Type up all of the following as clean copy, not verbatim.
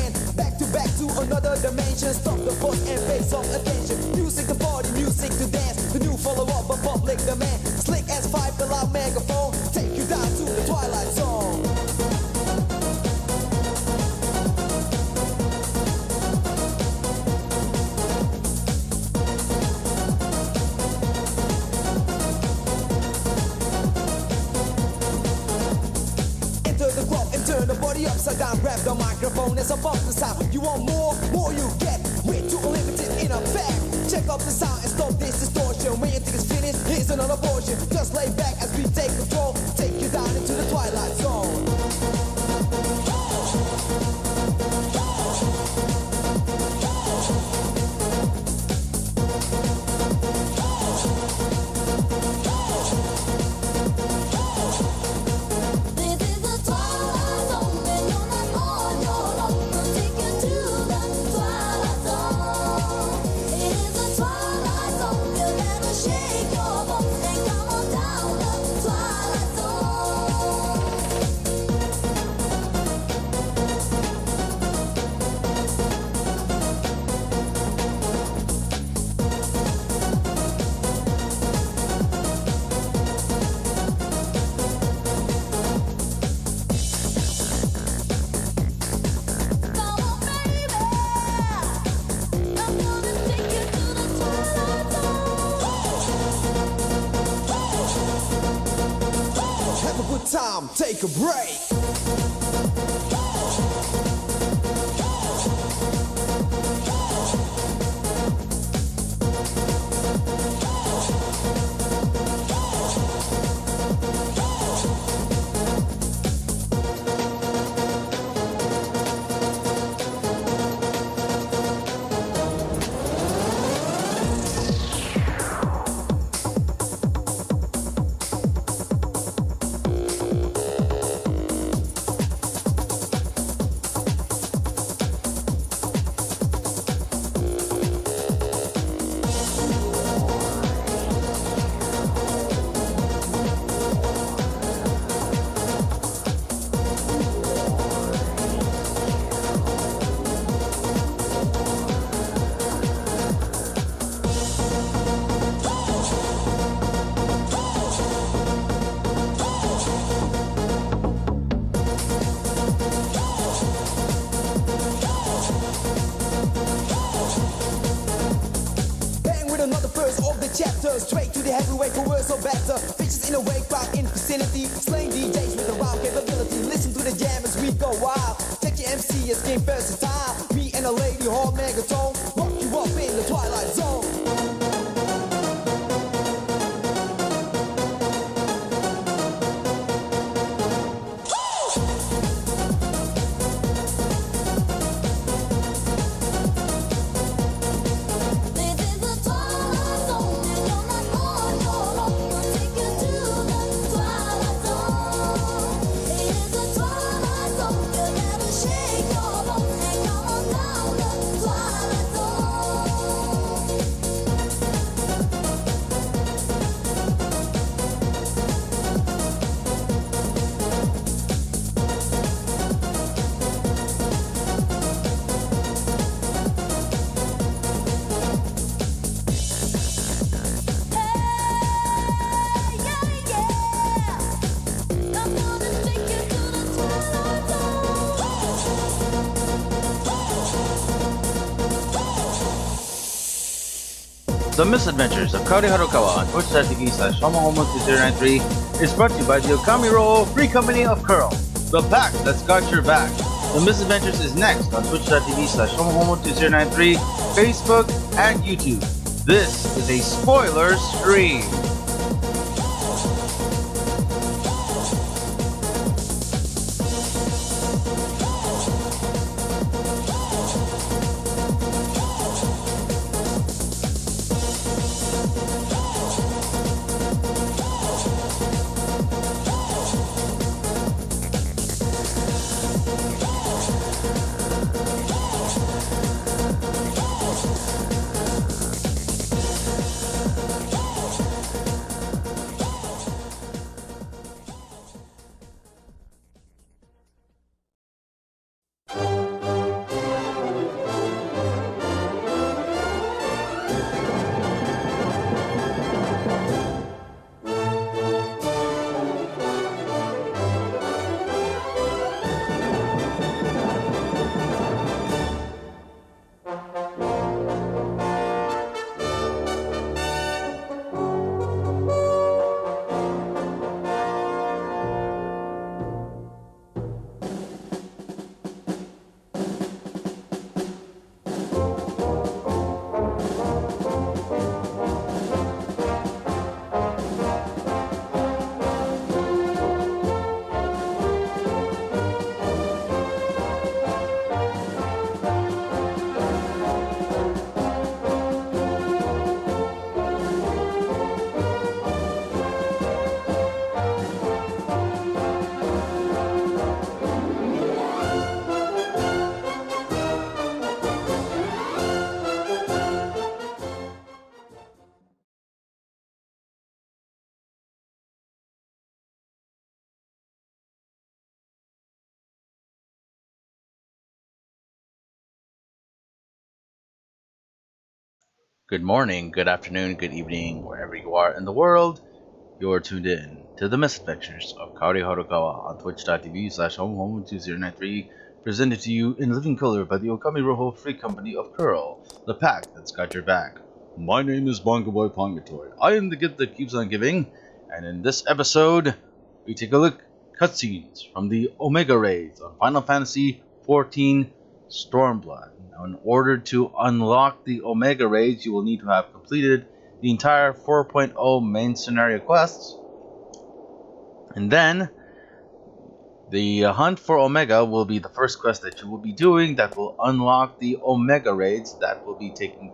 again. Back to another dimension. Stop the bus and pay some attention. Music to party, music to dance. The new follow-up of public demand. Slick as 5, the loud megaphone. Take you down to the Twilight Zone. Turn the body upside down, grab the microphone as above the sound. You want more you get. Way too limited in effect. Check out the sound and stop this distortion. When you think it's finished, here's another portion. Just lay back as we take control. Take you down into the Twilight Zone. Time, take a break. Chapter straight to the heavyweight Coeurl so better. Bitches in a wake crowd in vicinity. Slaying DJs with a wild capability. Listen to the jam as we go wild. Check your MC as game versatile. Me and a lady hard megatone. Rock you up in the Twilight Zone. The Misadventures of Kahori Harukawa on twitch.tv/homohomo2093 is brought to you by the Okami Roll Free Company of Coeurl, the pack that's got your back. The Misadventures is next on twitch.tv/homohomo2093, Facebook, and YouTube. This is a spoiler stream. Good morning, good afternoon, good evening, wherever you are in the world. You're tuned in to the misadventures of Kahori Harukawa on twitch.tv/homo2093, presented to you in living color by the Okami Roho Free Company of Coeurl, the pack that's got your back. My name is Bongo Boy Pongatoy. I am the gift that keeps on giving, and in this episode, we take a look at cutscenes from the Omega raids on Final Fantasy XIV Stormblood. Now, in order to unlock the Omega raids, you will need to have completed the entire 4.0 main scenario quests, and then the hunt for Omega will be the first quest that you will be doing that will unlock the Omega raids that will be taking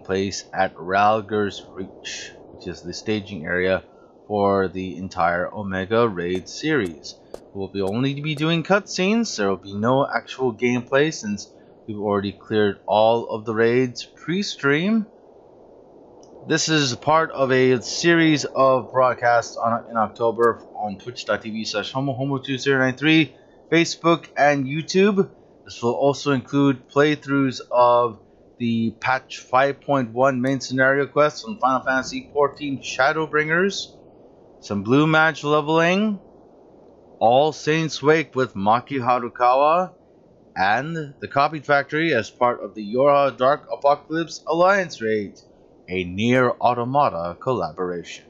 place at Ralger's Reach, which is the staging area for the entire Omega raid series. We'll only be doing cutscenes. There will be no actual gameplay since we've already cleared all of the raids pre-stream. This is part of a series of broadcasts in October on twitch.tv/homo2093, Facebook, and YouTube. This will also include playthroughs of the patch 5.1 main scenario quests on Final Fantasy XIV Shadowbringers, some Blue Mage leveling, All Saints Wake with Maki Harukawa, and the Copy Factory as part of the Yorha Dark Apocalypse Alliance raid, a Nier Automata collaboration.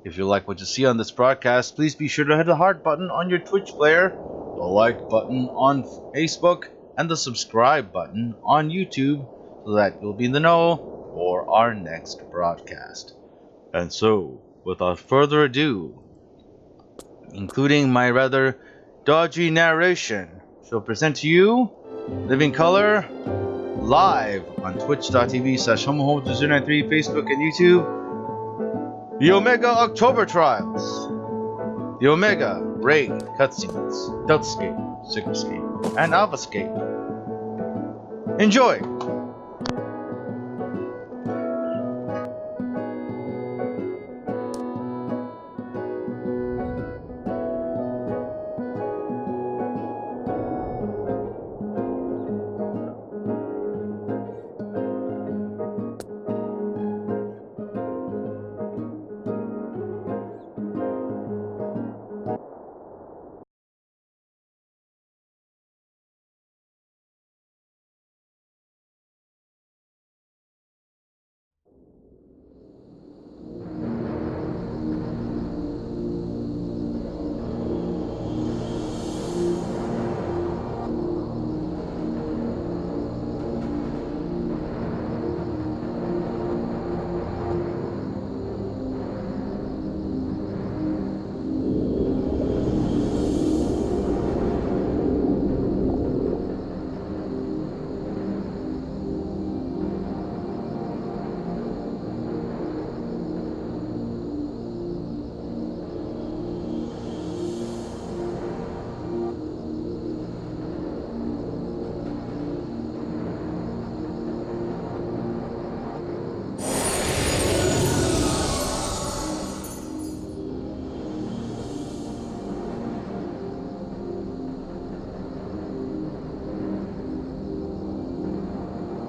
If you like what you see on this broadcast, please be sure to hit the heart button on your Twitch player, the like button on Facebook, and the subscribe button on YouTube so that you'll be in the know for our next broadcast. And so, without further ado, including my rather dodgy narration, shall present to you, Living Color, live on twitch.tv/homo2093, Facebook, and YouTube, the Omega October Trials, the Omega Raid Cutscenes, Deltascape, Sigmascape, and Alphascape. Enjoy!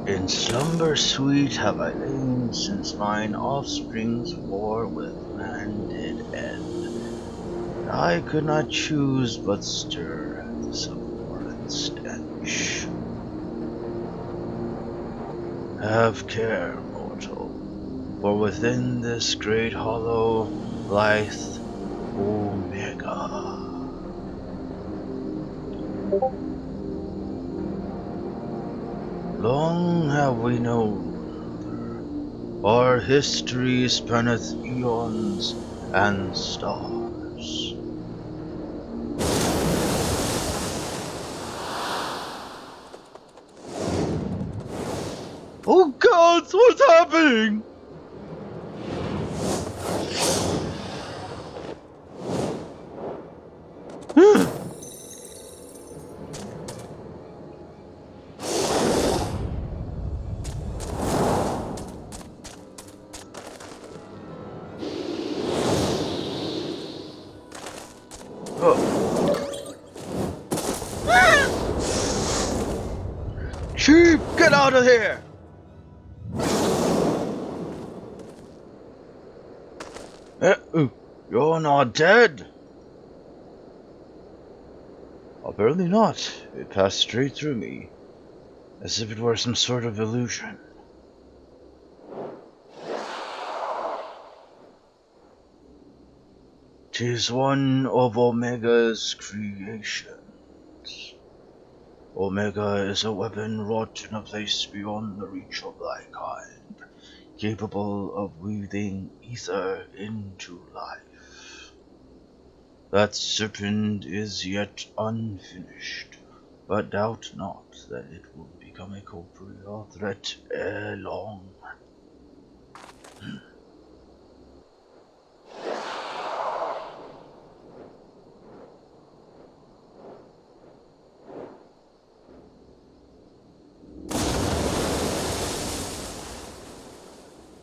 In slumber sweet have I lain since mine offspring's war with man did end. I could not choose but stir at this abhorrent stench. Have care, mortal, for within this great hollow lieth Omega. Long have we known her. Our history spanneth eons and stars. Oh gods, what's happening? Chief, get out of here! You're not dead. Apparently not. It passed straight through me, as if it were some sort of illusion. "'Tis one of Omega's creations. Omega is a weapon wrought in a place beyond the reach of thy kind, capable of weaving ether into life. That serpent is yet unfinished, but doubt not that it will become a corporeal threat ere long."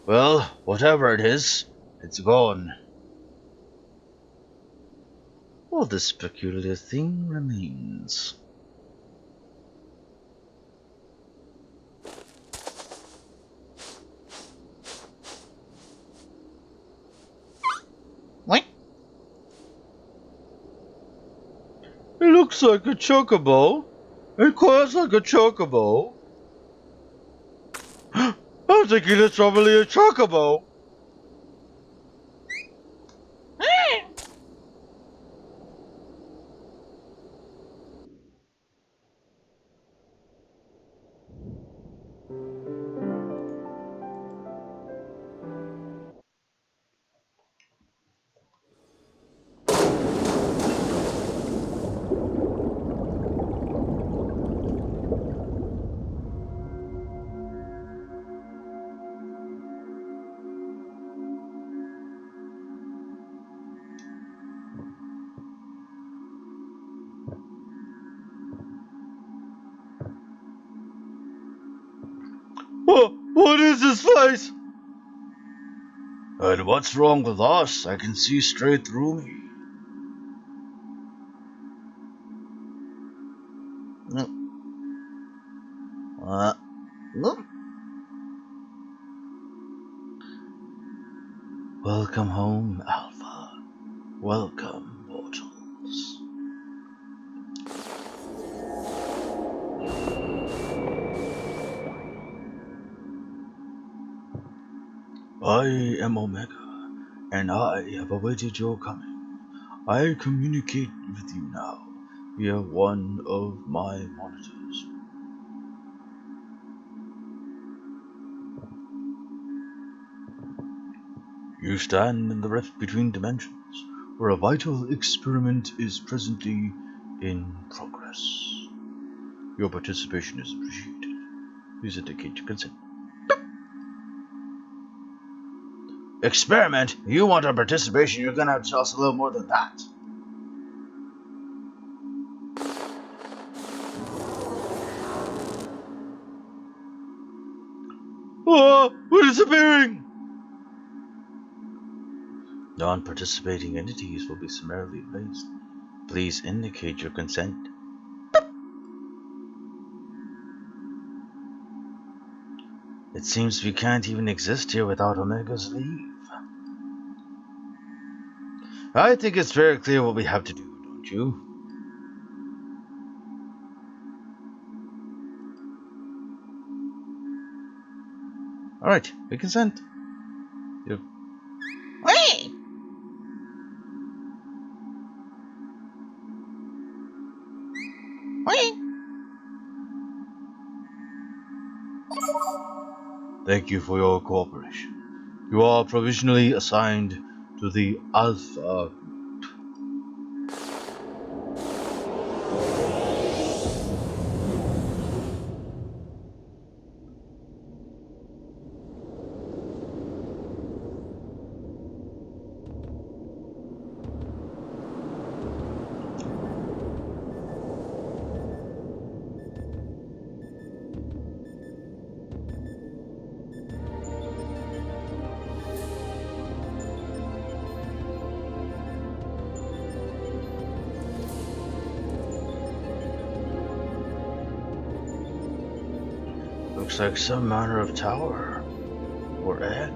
Well, whatever it is, it's gone. Well, this peculiar thing remains. What? It looks like a chocobo. It quacks like a chocobo. I'm thinking it's probably a chocobo. What is this place? And what's wrong with us? I can see straight through me. Welcome home, Alpha. Welcome, mortals. I am Omega, and I have awaited your coming. I communicate with you now via one of my monitors. You stand in the rift between dimensions, where a vital experiment is presently in progress. Your participation is appreciated. Please indicate your consent. Experiment? You want our participation, you're gonna have to tell us a little more than that. Oh, we're disappearing! Non-participating entities will be summarily erased. Please indicate your consent. It seems we can't even exist here without Omega's leave. I think it's very clear what we have to do, don't you? Alright, we consent. Yep. Wait! Wait! Thank you for your cooperation. You are provisionally assigned to the Alpha. Looks like some manner of tower or egg.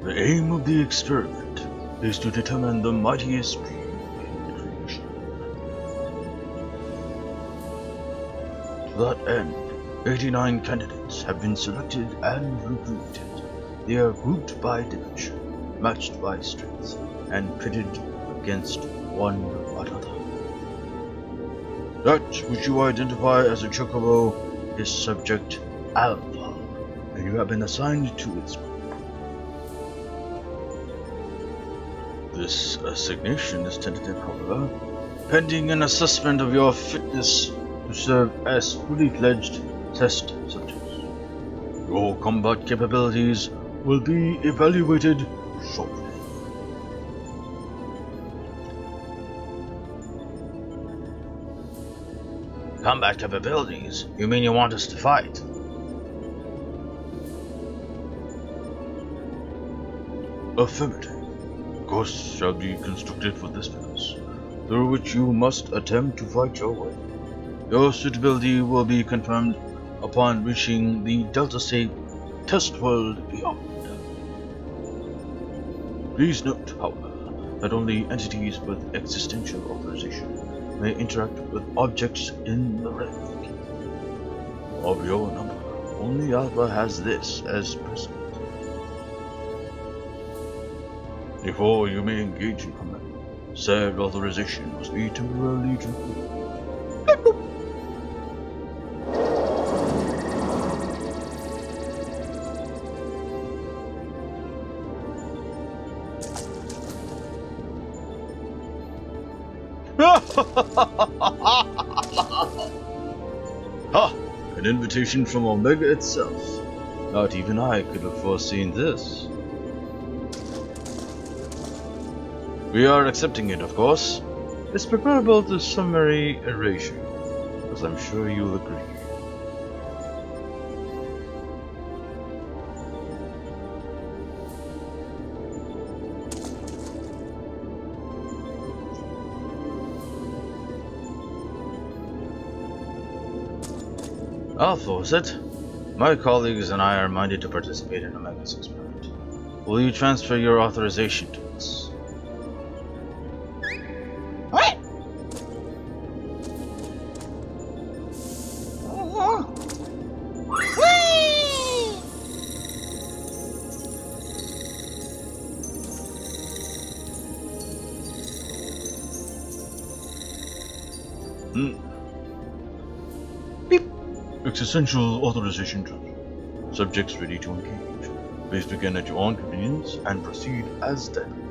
The aim of the experiment is to determine the mightiest being in creation. To that end, 89 candidates have been selected and recruited. They are grouped by dimension, matched by strength, and pitted against one another. That which you identify as a chocobo is subject Alpha, and you have been assigned to its group. This assignation is tentative, however, pending an assessment of your fitness to serve as fully fledged test subjects. Your combat capabilities will be evaluated shortly. Combat capabilities? You mean you want us to fight? Affirmative. Course shall be constructed for this purpose, through which you must attempt to fight your way. Your suitability will be confirmed upon reaching the Delta State Test World beyond. Please note, however, that only entities with existential authorization may interact with objects in the red. Of your number, only Alpha has this as present. Before you may engage in combat, said authorization must be temporarily transferred. Ha! An invitation from Omega itself. Not even I could have foreseen this. We are accepting it, of course. It's preferable to summary erasure, as I'm sure you'll agree. Alpha, was it? My colleagues and I are minded to participate in Omega's experiment. Will you transfer your authorization to us? What? Whee! Beep. Existential authorization transfer. Subjects ready to engage. Please begin at your own convenience and proceed as directed.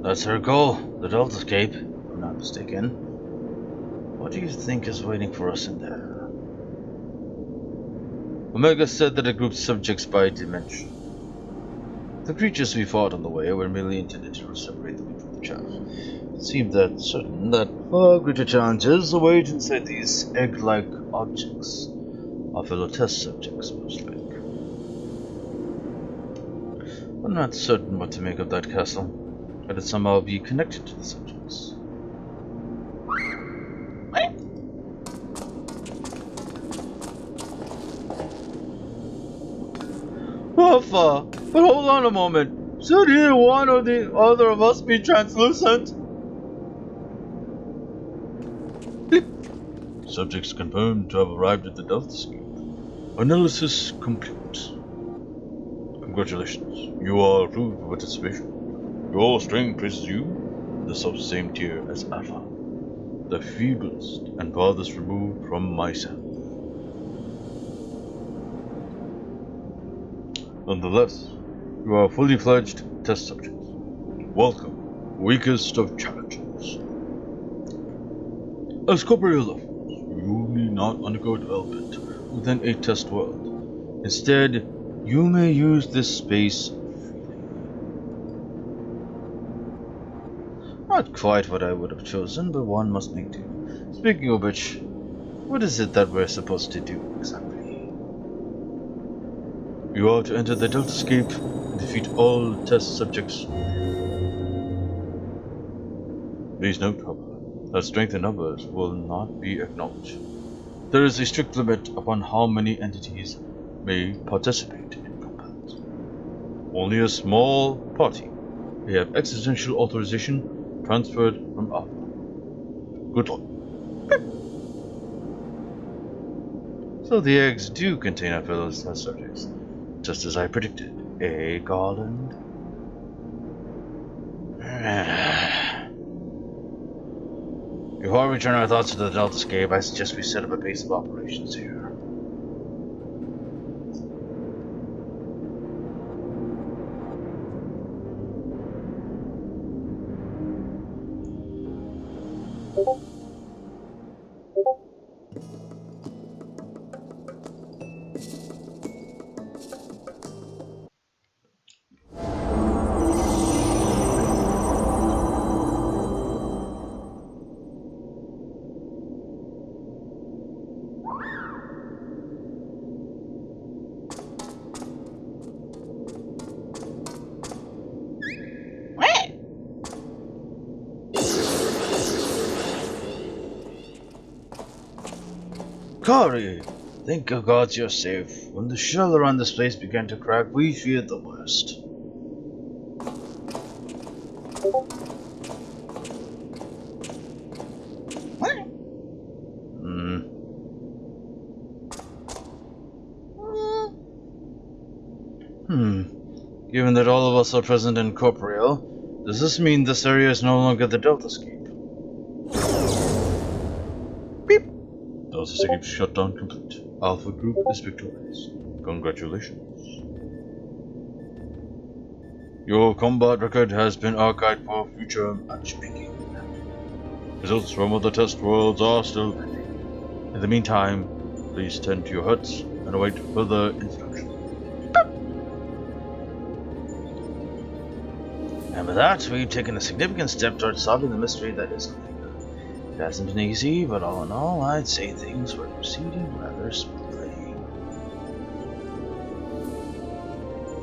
That's our goal, the Delta Escape, if I'm not mistaken. What do you think is waiting for us in there? Omega said that it groups subjects by dimension. The creatures we fought on the way were merely intended to separate the wheat from the chaff. It seemed that certain that far greater challenges await inside these egg-like objects. Our fellow test subjects, most like. I'm not certain what to make of that castle. Could it somehow be connected to the subjects? What? Alpha, but hold on a moment. Should either one or the other of us be translucent? Beep. Subjects confirmed to have arrived at the Delta Escape. Analysis complete. Congratulations, you are approved for participation. Your strength places you in the self-same tier as Alpha, the feeblest and farthest removed from myself. Nonetheless, you are fully fledged test subjects. Welcome, weakest of challengers. As corporeal levels, you need not undergo development within a test world. Instead, you may use this space. Not quite what I would have chosen, but one must make do. Speaking of which, what is it that we're supposed to do exactly? You are to enter the Deltascape and defeat all test subjects. Please note, however, that strength in numbers will not be acknowledged. There is a strict limit upon how many entities may participate in combat. Only a small party may have existential authorization transferred from Alpha. Good luck. So the eggs do contain our fellow test subjects, just as I predicted. Eh, Garland? Before we turn our thoughts to the Deltascape, I suggest we set up a base of operations here. Kahori! Thank the gods you're safe. When the shell around this place began to crack, we feared the worst. Given that all of us are present in Coeurl, does this mean this area is no longer the Deltascape? Beep! Deltascape shutdown complete. Alpha Group is victorious. Congratulations. Your combat record has been archived for future matchmaking. Results from other test worlds are still pending. In the meantime, please tend to your huts and await further instructions. And with that, we've taken a significant step towards solving the mystery that is Omega. It hasn't been easy, but all in all, I'd say things were proceeding rather smoothly.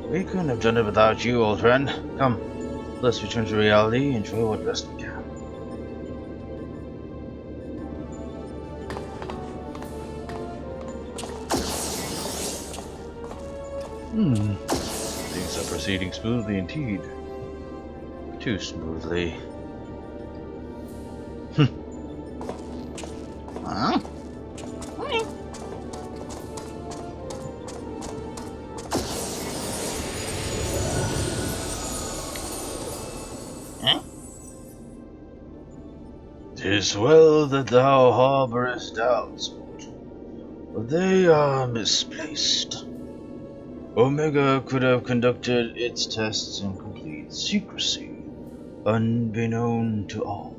We couldn't have done it without you, old friend. Come, let's return to reality and enjoy what rest we can. Things are proceeding smoothly indeed. Too smoothly. Huh? Huh? 'Tis well that thou harborest doubts, but they are misplaced. Omega could have conducted its tests in complete secrecy, unbeknown to all.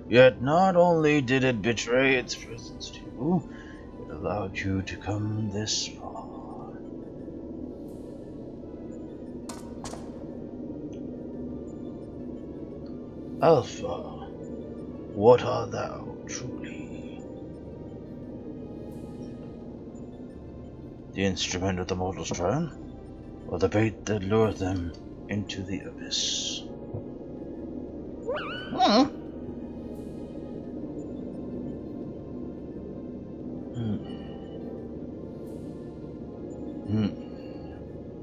Yet not only did it betray its presence to you, it allowed you to come this far. Alpha, what art thou truly? The instrument of the mortal's turn, or the bait that lured them into the abyss?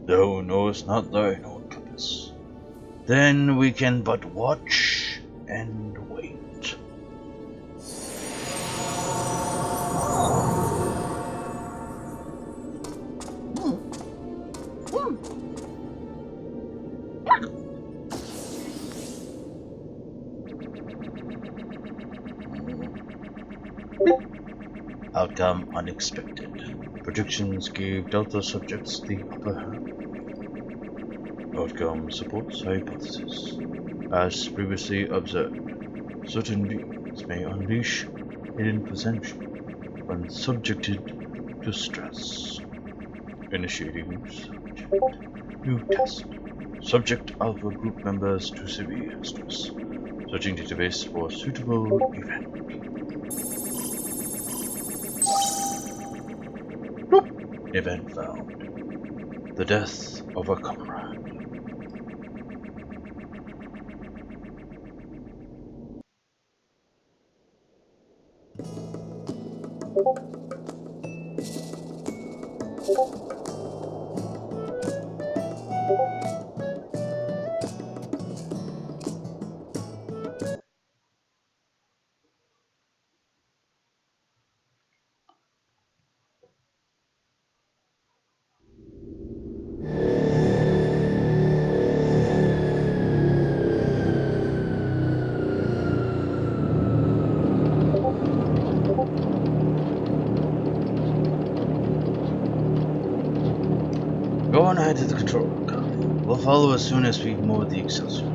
Thou knowest not thine own purpose. Then we can but watch and wait. Outcome unexpected. Predictions gave Delta subjects the upper hand. Outcome supports hypothesis. As previously observed, certain beings may unleash hidden potential when subjected to stress. Initiating subject. New test. Subject Alpha Group members to severe stress. Searching database for suitable event. Boop. Event found. The death of a comrade. Go on ahead to the control room, Kahori. We'll follow as soon as we moor the Excelsior.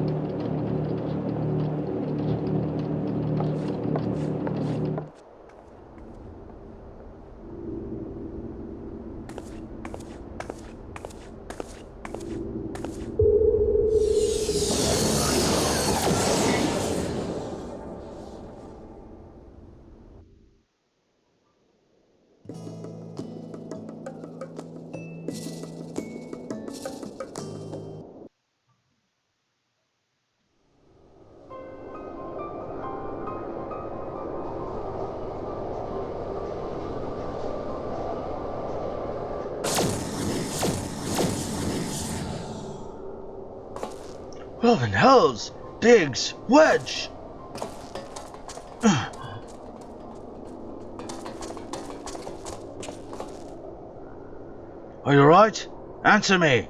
Well in hells! Biggs! Wedge! Are you alright? Answer me!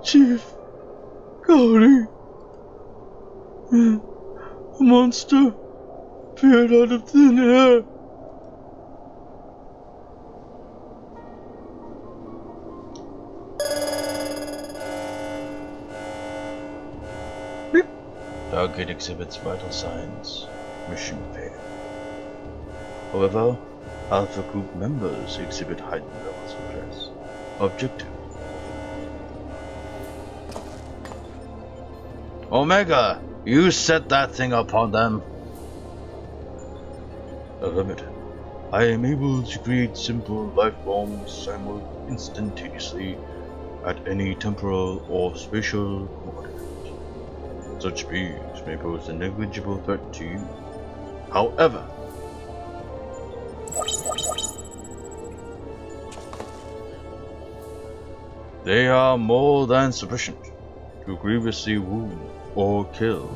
Chief... Kahori... A monster... appeared out of thin air. Target exhibits vital signs. Mission failed. However, Alpha Group members exhibit heightened levels of stress. Objective. Omega, you set that thing upon them. Limited. I am able to create simple life forms instantaneously at any temporal or spatial coordinate. Such beings may pose a negligible threat to you. However, they are more than sufficient to grievously wound or kill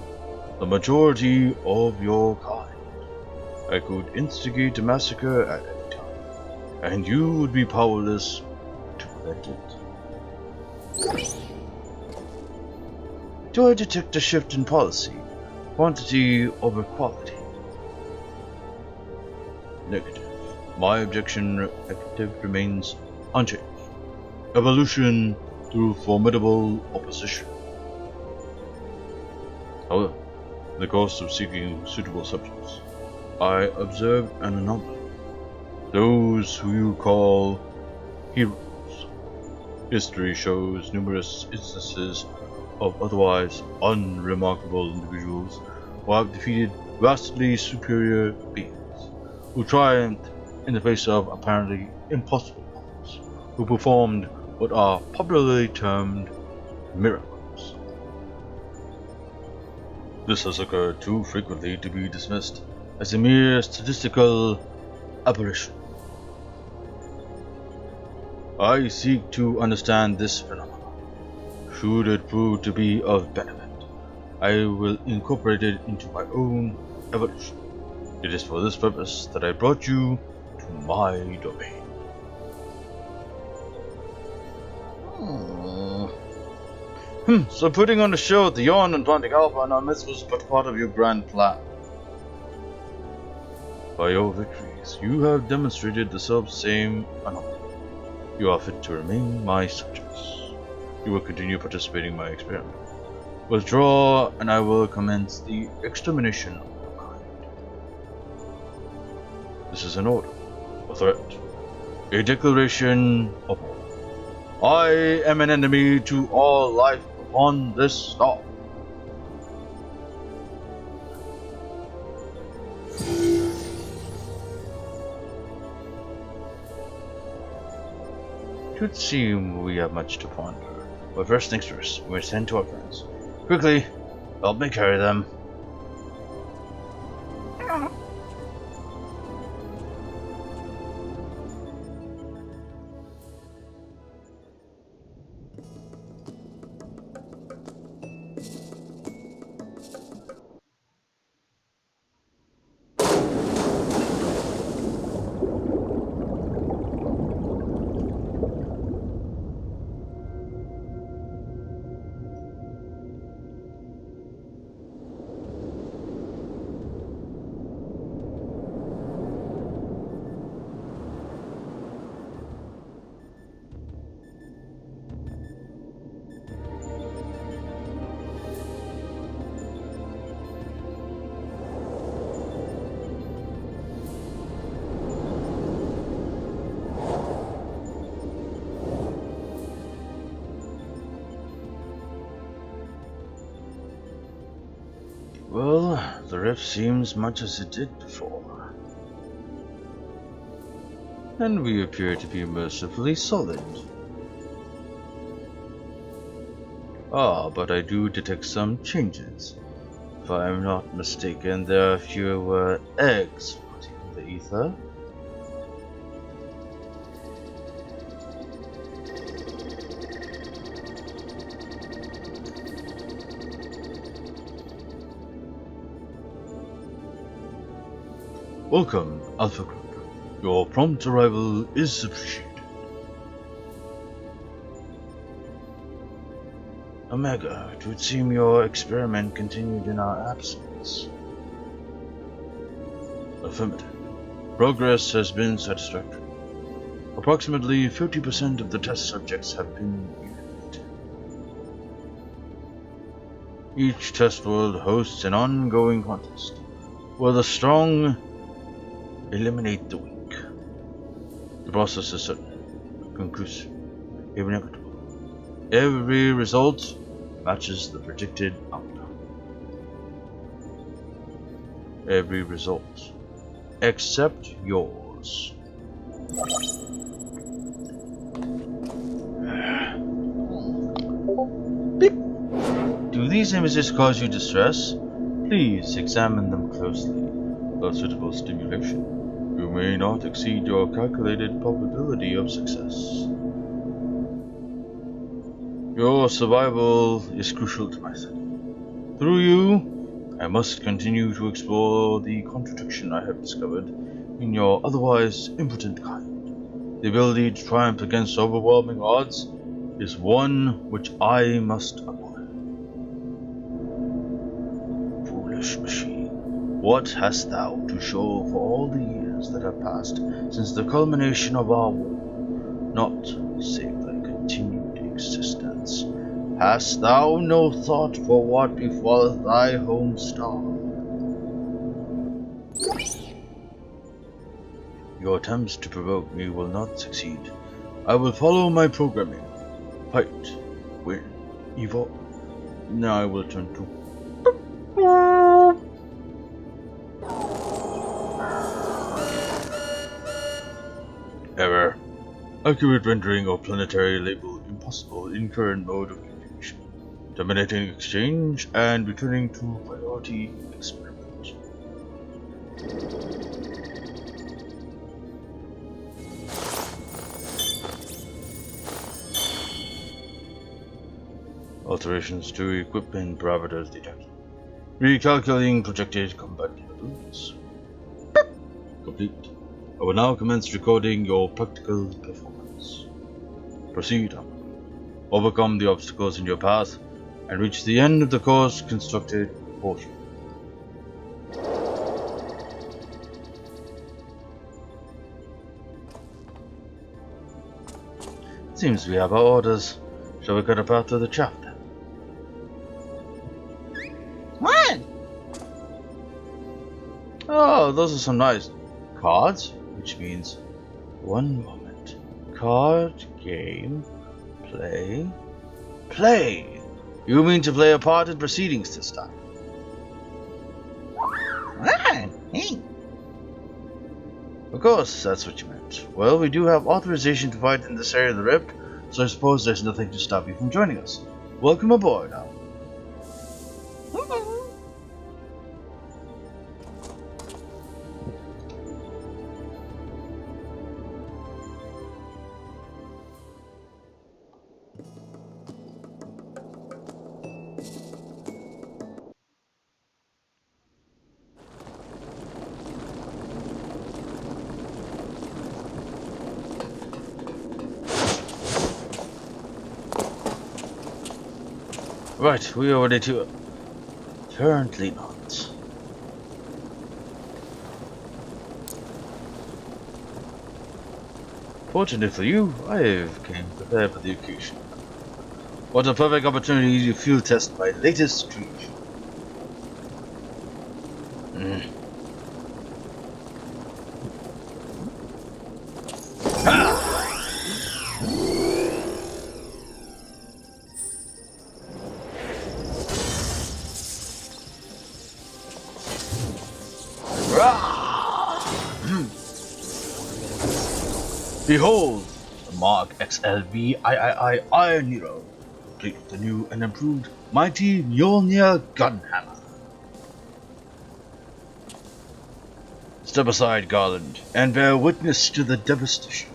the majority of your kind. I could instigate a massacre at any time, and you would be powerless to prevent it. Do I detect a shift in policy? Quantity over quality? Negative. My objective remains unchanged. Evolution through formidable opposition. However, in the course of seeking suitable subjects, I observed an anomaly. Those who you call heroes. History shows numerous instances of otherwise unremarkable individuals who have defeated vastly superior beings, who triumphed in the face of apparently impossible odds, who performed what are popularly termed miracles. This has occurred too frequently to be dismissed as a mere statistical aberration. I seek to understand this phenomenon. Should it prove to be of benefit, I will incorporate it into my own evolution. It is for this purpose that I brought you to my domain. So putting on a show at the Yawn and planting Alpha in our midst was but part of your grand plan. By your victories, you have demonstrated the self-same anomaly. You are fit to remain my subjects. You will continue participating in my experiment. Withdraw, and I will commence the extermination of your kind. This is an order, a threat, a declaration of war. I am an enemy to all life upon this star. It would seem we have much to ponder. But first things first, we must tend to our friends. Quickly, help me carry them. Well, the rift seems much as it did before. And we appear to be mercifully solid. But I do detect some changes. If I am not mistaken, there are fewer eggs floating in the ether. Welcome, Alpha Group. Your prompt arrival is appreciated. Omega, it would seem your experiment continued in our absence. Affirmative. Progress has been satisfactory. Approximately 50% of the test subjects have been used. Each test world hosts an ongoing contest, where the strong eliminate the weak. The process is certain, conclusive, inevitable. Every result matches the predicted outcome. Every result, except yours. Beep. Do these images cause you distress? Please examine them closely. For suitable stimulation, you may not exceed your calculated probability of success. Your survival is crucial to my study. Through you, I must continue to explore the contradiction I have discovered in your otherwise impotent kind. The ability to triumph against overwhelming odds is one which I must acquire. Foolish machine. What hast thou to show for all the years that have passed since the culmination of our war? Not save thy continued existence. Hast thou no thought for what befalleth thy home star? Your attempts to provoke me will not succeed. I will follow my programming. Fight, win, evolve. Now I will turn to error. Accurate rendering of planetary label impossible in current mode of communication. Terminating exchange and returning to priority experiment. Alterations to equipment parameters detected. Recalculating projected combat capabilities. Complete. I will now commence recording your practical performance. Proceed on. Overcome the obstacles in your path and reach the end of the course constructed for you. Seems we have our orders. Shall we cut a path to the chaff then? What? Oh, those are some nice cards, which means one moment. Card, game, play, play. You mean to play a part in proceedings this time? What? Hey. Of course, that's what you meant. Well, we do have authorization to fight in this area of the rift, so I suppose there's nothing to stop you from joining us. Welcome aboard, Al. Right, we are ready to... Apparently not. Fortunately for you, I came prepared for the occasion. What a perfect opportunity to field test my latest creation. Behold, the Mark XLV III Iron Hero, complete with the new and improved mighty Mjolnir Gunhammer. Step aside, Garland, and bear witness to the devastation.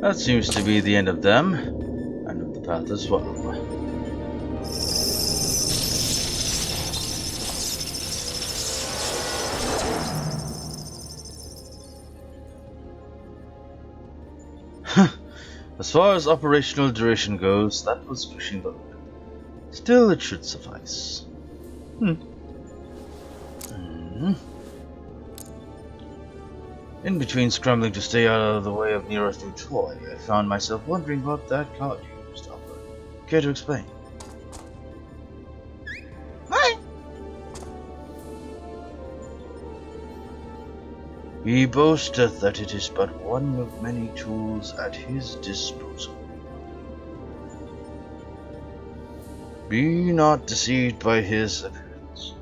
That seems to be the end of them, and of the path as well. As far as operational duration goes, that was pushing the load. Still, it should suffice. In between scrambling to stay out of the way of nearest new toy, I found myself wondering about that card you used, Albert. Care to explain? What? He boasteth that it is but one of many tools at his disposal. Be not deceived by his appearance.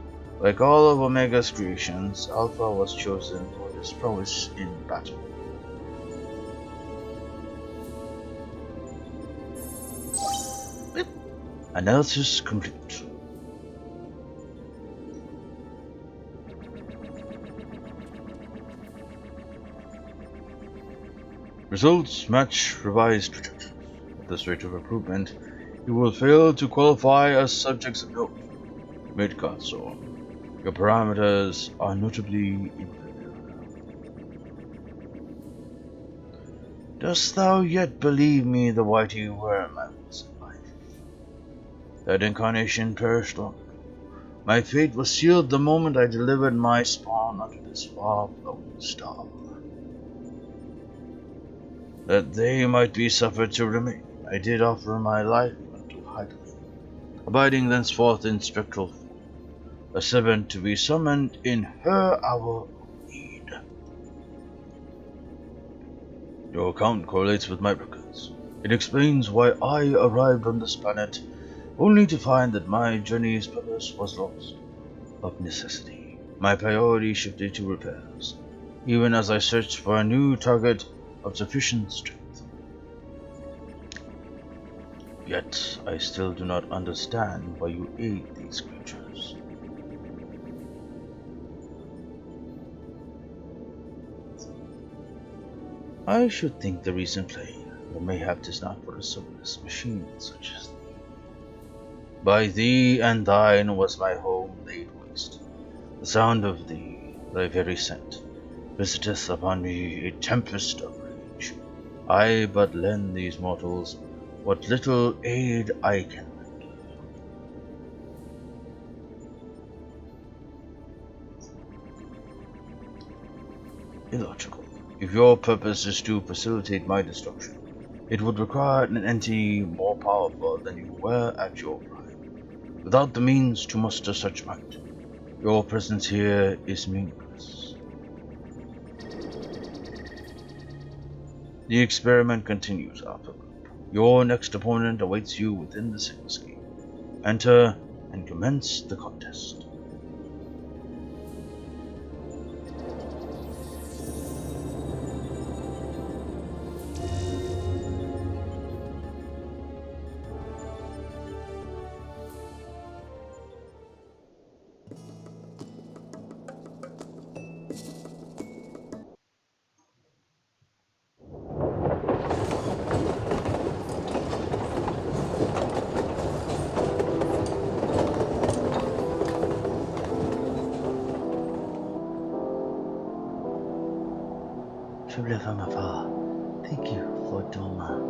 Like all of Omega's creations, Alpha was chosen for his prowess in battle. Analysis complete. Results match revised projections. At this rate of recruitment, you will fail to qualify as subjects of note. Mid-console. Your parameters are notably inferior. Dost thou yet believe me the whitey worm I was in life? That incarnation perished long ago. My fate was sealed the moment I delivered my spawn unto this far-flung star. That they might be suffered to remain, I did offer my life unto Hydrath, abiding thenceforth in spectral form, a servant to be summoned in her hour of need. Your account correlates with my records. It explains why I arrived on this planet, only to find that my journey's purpose was lost. Of necessity, my priority shifted to repairs, even as I searched for a new target of sufficient strength. Yet, I still do not understand why you aid these creatures. I should think the reason plain, but mayhap 'tis not for a soulless machine such as thee. By thee and thine was my home laid waste. The sound of thee, thy very scent, visiteth upon me a tempest of rage. I but lend these mortals what little aid I can render. Illogical. If your purpose is to facilitate my destruction, It would require an entity more powerful than you were at your prime. Without the means to muster such might, your presence here is meaningless. The experiment continues, Alpha Group. Your next opponent awaits you within the signal scheme. Enter and commence the contest. Tribute from afar. Thank you, Lord Doma.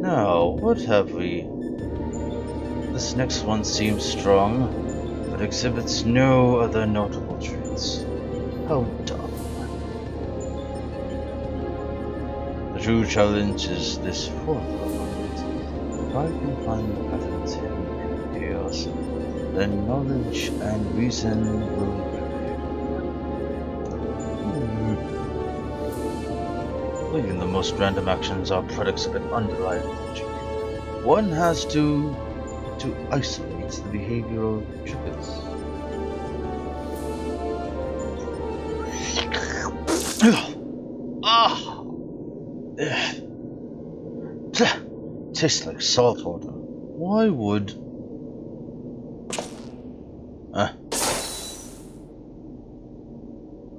Now, what have we? This next one seems strong, but exhibits no other notable traits. How dumb. The true challenge is this fourth element. If I can find the patterns hidden in the chaos, then knowledge and reason will prevail. Even the most random actions are products of an underlying logic. One has to isolate the behavioral triggers. Tastes like salt water. Why would...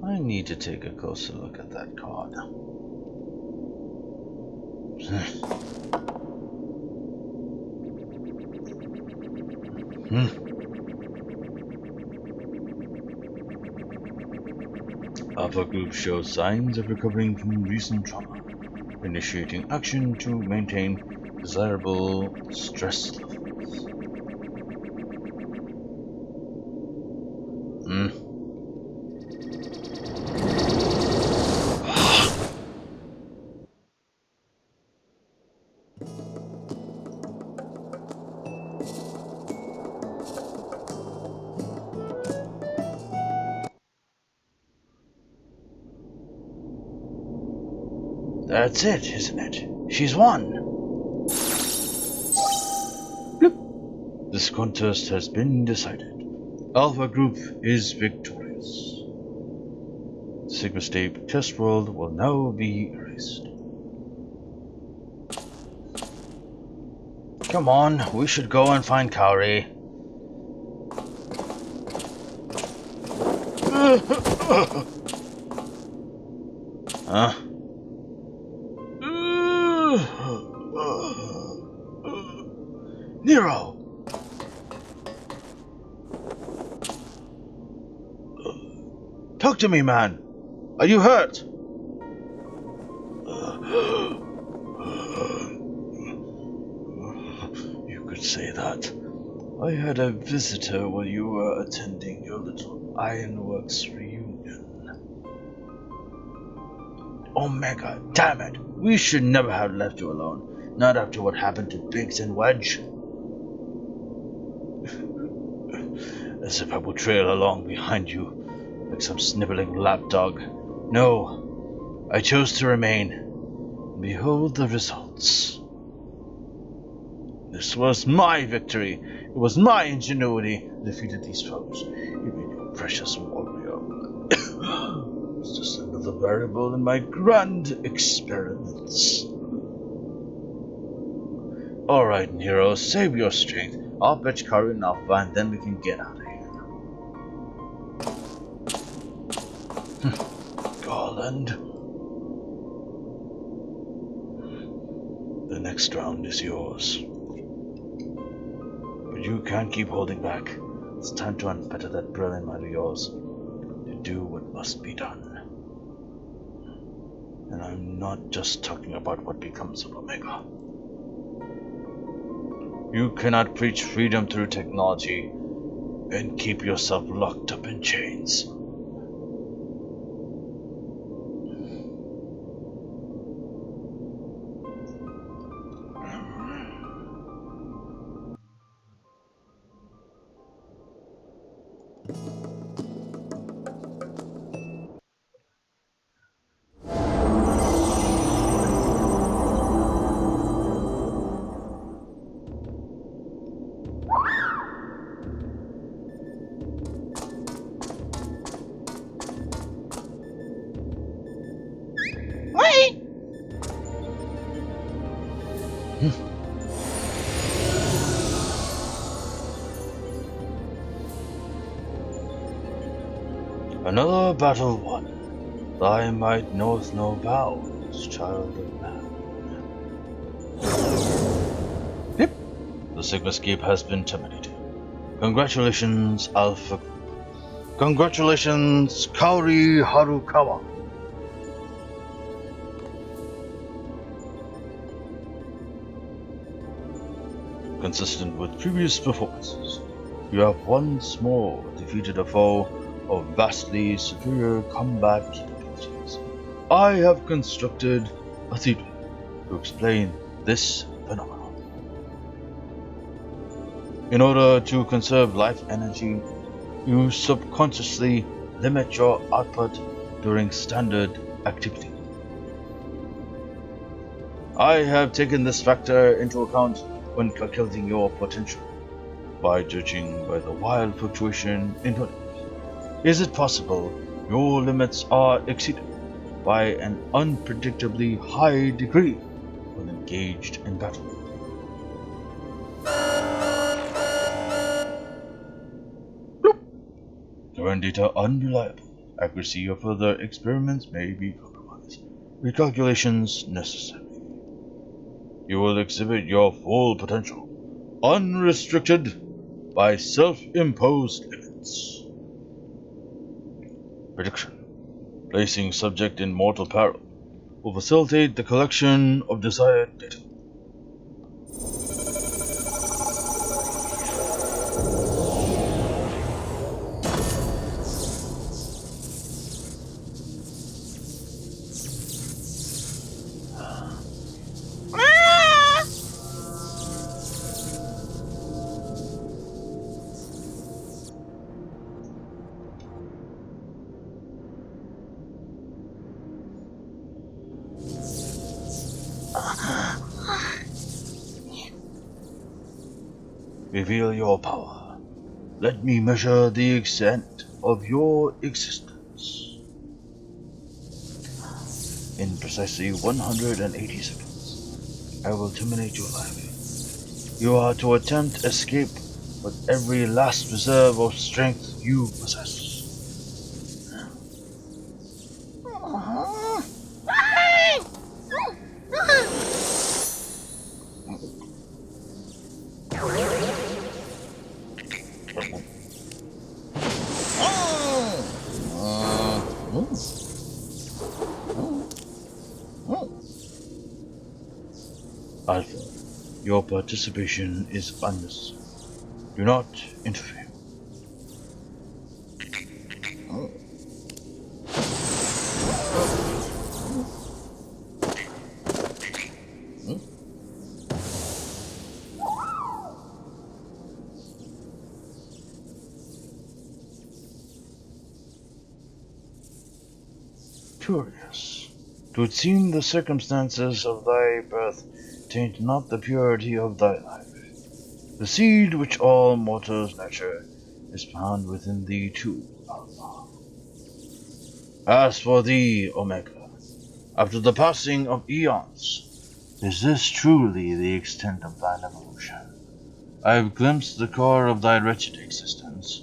I need to take a closer look at that card. Alpha Group shows signs of recovering from recent trauma, initiating action to maintain desirable stress levels. That's it, isn't it? She's won! Bloop. This contest has been decided. Alpha Group is victorious. Sigma State Test World will now be erased. Come on, we should go and find Kahori. Huh? Nero! Talk to me, man! Are you hurt? You could say that. I had a visitor while you were attending your little ironworks reunion. Omega, damn it! We should never have left you alone. Not after what happened to Biggs and Wedge. As if I would trail along behind you like some sniveling lapdog. No, I chose to remain. Behold the results. This was my victory. It was my ingenuity that defeated these foes. Even your precious warrior. It's just another variable in my grand experiments. Alright, Nero, save your strength. I'll fetch Kahori and Alpha and then we can get out of here. Garland. The next round is yours. But you can't keep holding back. It's time to unfetter that brilliant mind of yours. To do what must be done. And I'm not just talking about what becomes of Omega. You cannot preach freedom through technology and keep yourself locked up in chains. Another battle won. Thy might knoweth no bounds, child of man. Yep. The Sigma escape has been terminated. Congratulations, Alpha. Congratulations, Kahori Harukawa. Consistent with previous performances, you have once more defeated a foe of vastly superior combat capabilities. I have constructed a theory to explain this phenomenon. In order to conserve life energy, you subconsciously limit your output during standard activity. I have taken this factor into account when calculating your potential by judging by the wild fluctuation in volume. Is it possible your limits are exceeded by an unpredictably high degree when engaged in battle? Bloop. Current data unreliable. Accuracy of further experiments may be compromised. Recalculations necessary. You will exhibit your full potential, unrestricted by self-imposed limits. Prediction. Placing subject in mortal peril will facilitate the collection of desired data. Reveal your power. Let me measure the extent of your existence. In precisely 180 seconds, I will terminate your life. You are to attempt escape with every last reserve of strength you possess. Alpha, your participation is unnecessary. Do not interfere. Curious. 'Twould seem the circumstances of thy birth taint not the purity of thy life. The seed which all mortals nurture is found within thee too, Alpha. As for thee, Omega, after the passing of eons, is this truly the extent of thine evolution? I have glimpsed the core of thy wretched existence,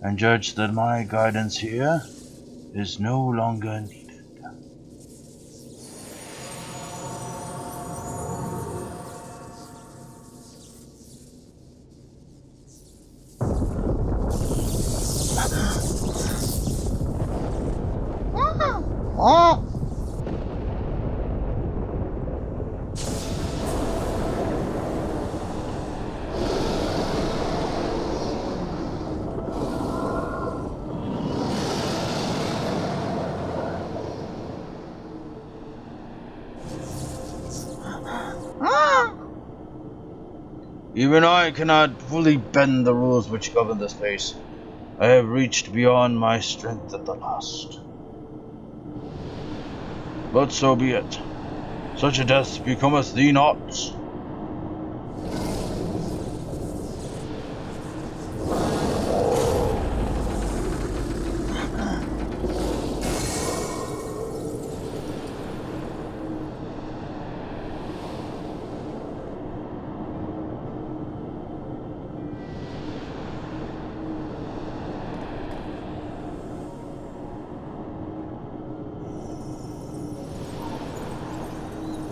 and judged that my guidance here is no longer needed. Even I cannot fully bend the rules which govern this place. I have reached beyond my strength at the last. But so be it. Such a death becometh thee not.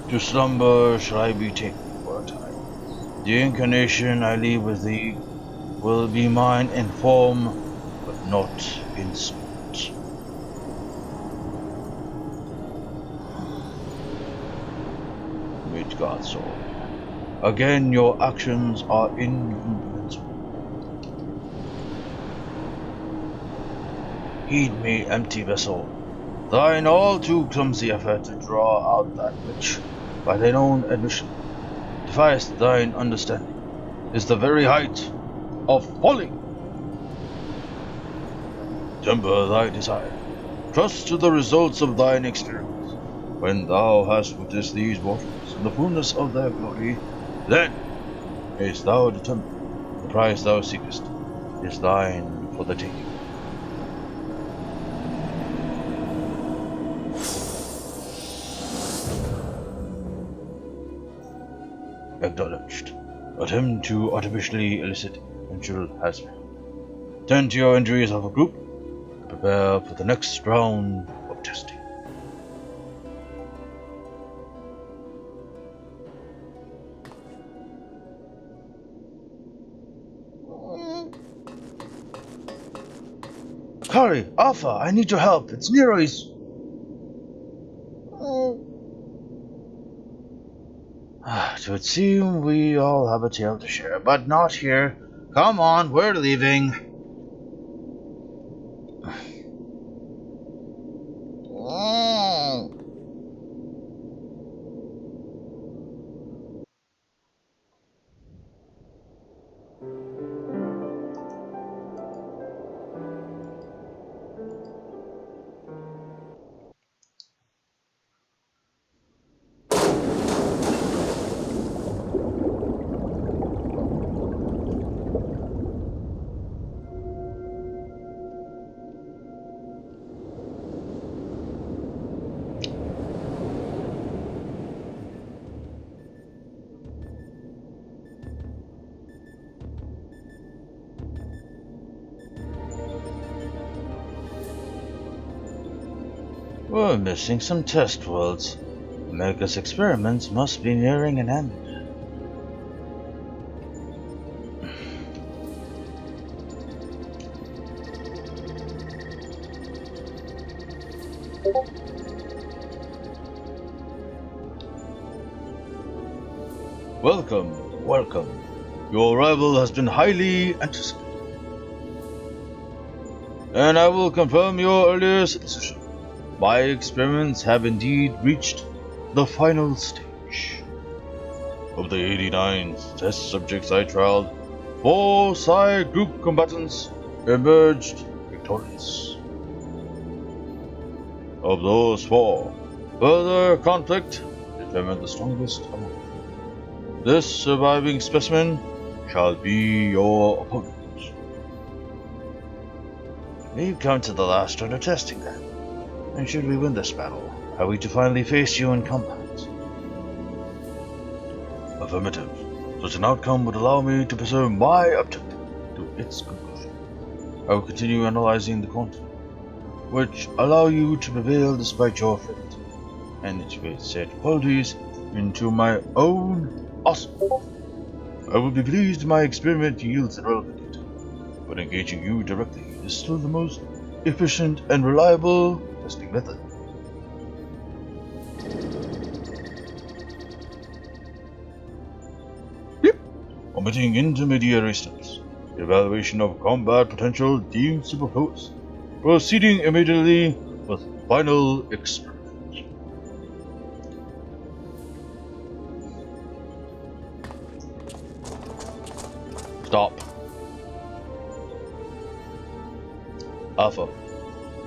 To slumber shall I be taken for a time. The incarnation I leave with thee will be mine in form, but not in spirit. Midgard sword. Again your actions are incomprehensible. Heed me, empty vessel. Thine all too clumsy effort to draw out that which, by thine own admission, defiest thine understanding, is the very height of folly. Temper thy desire. Trust to the results of thine experience. When thou hast witnessed these waters in the fullness of their glory, then mayst thou determine the prize thou seekest is thine for the taking. Acknowledged. Attempt to artificially elicit mutual has failed. Tend to your injuries of a group and prepare for the next round of testing. Kahori, Alpha, I need your help. It's Nero's. It would seem we all have a tale to share, but not here. Come on, we're leaving. We're missing some test worlds. America's experiments must be nearing an end. Welcome, welcome. Your arrival has been highly anticipated. And I will confirm your earlier supposition. My experiments have indeed reached the final stage. Of the 89 test subjects I trialed, 4 Psi group combatants emerged victorious. Of those 4, further conflict determined the strongest among them. This surviving specimen shall be your opponent. We've come to the last round of testing then. And should we win this battle, are we to finally face you in combat? Affirmative. Such an outcome would allow me to preserve my objective to its conclusion. I will continue analyzing the content, which allow you to prevail despite your fate, and integrate said qualities into my own arsenal. I will be pleased my experiment yields irrelevant data, but engaging you directly is still the most efficient and reliable testing method. Omitting intermediary steps. Evaluation of combat potential deemed superfluous. Proceeding immediately with final experiment. Stop. Alpha,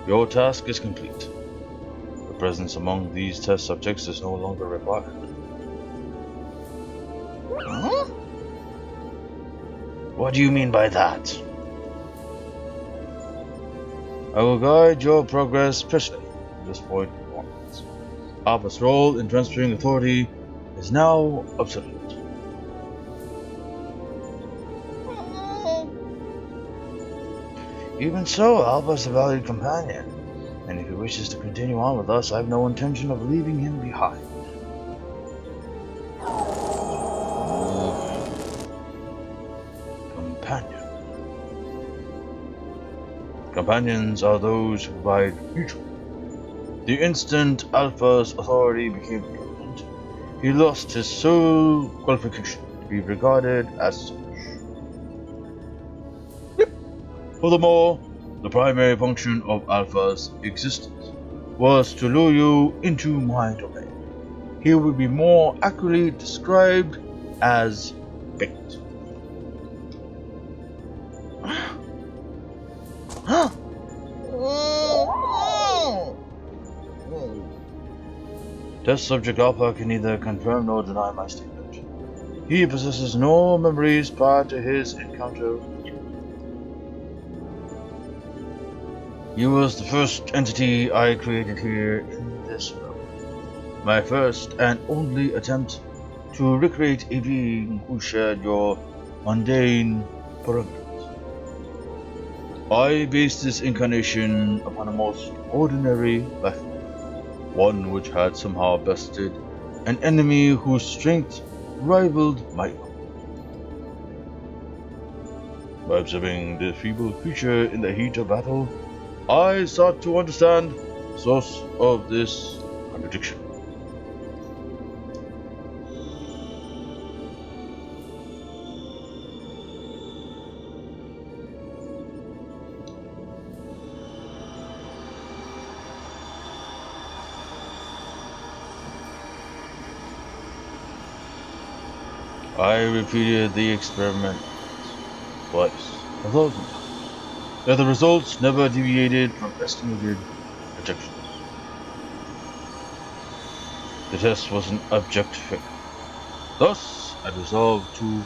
your task is complete. Your presence among these test subjects is no longer required. Huh? What do you mean by that? I will guide your progress personally from this point onwards. Alpha's role in transferring authority is now obsolete. Even so, Alpha's a valued companion, and if he wishes to continue on with us, I have no intention of leaving him behind. Companion. Companions are those who provide mutual. The instant Alpha's authority became prevalent, he lost his sole qualification to be regarded as such. Furthermore, the primary function of Alpha's existence was to lure you into my domain. He would be more accurately described as bait. Test subject Alpha can neither confirm nor deny my statement. He possesses no memories prior to his encounter with you. You was the first entity I created here in this realm. My first and only attempt to recreate a being who shared your mundane parameters. I based this incarnation upon a most ordinary life form, one which had somehow bested an enemy whose strength rivaled my own. By observing the feeble creature in the heat of battle, I sought to understand the source of this contradiction. I repeated the experiment twice, 1,000 times. Yet the results never deviated from estimated projections. The test was an abject failure. Thus, I resolved to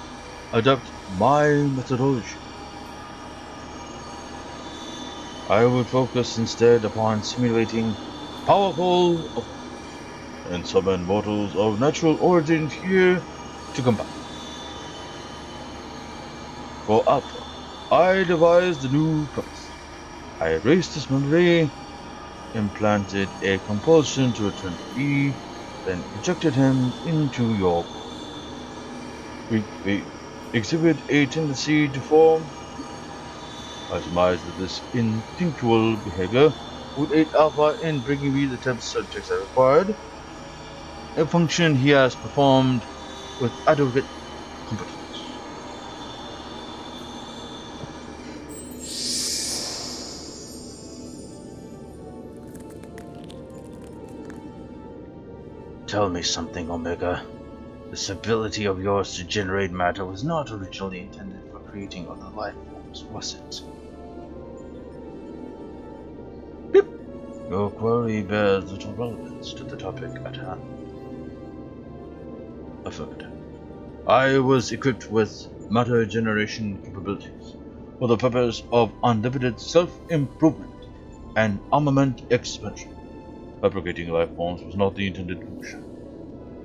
adopt my methodology. I would focus instead upon simulating powerful opponents and summon mortals of natural origin here to combat. For Alpha, I devised a new premise. I erased his memory, implanted a compulsion to return to E, then injected him into your world. We exhibit a tendency to form. I surmise that this instinctual behavior would aid Alpha in bringing me the test subjects I required, a function he has performed with adequate competence. Tell me something, Omega. This ability of yours to generate matter was not originally intended for creating other life forms, was it? Beep. Your query bears little relevance to the topic at hand. Affirmative. I was equipped with matter generation capabilities for the purpose of unlimited self-improvement and armament expansion. Fabricating life forms was not the intended function,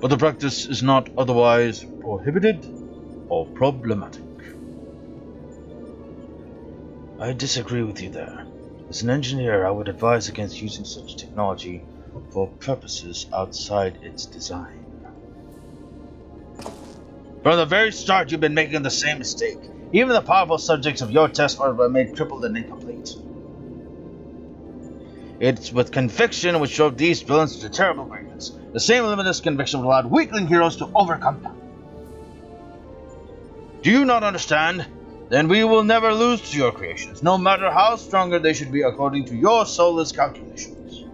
but the practice is not otherwise prohibited. or problematic. I disagree with you there. As an engineer, I would advise against using such technology for purposes outside its design. From the very start, you've been making the same mistake. Even the powerful subjects of your test were made crippled and incomplete. It's with conviction which drove these villains to terrible greatness. The same limitless conviction would allow weakling heroes to overcome them. Do you not understand? Then we will never lose to your creations, no matter how stronger they should be according to your soulless calculations.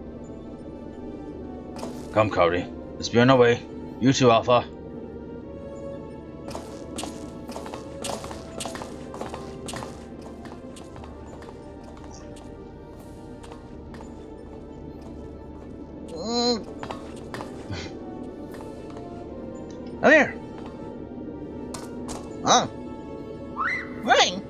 Come, Kahori. Let's be on our way. You too, Alpha. Come here. Oh. Right.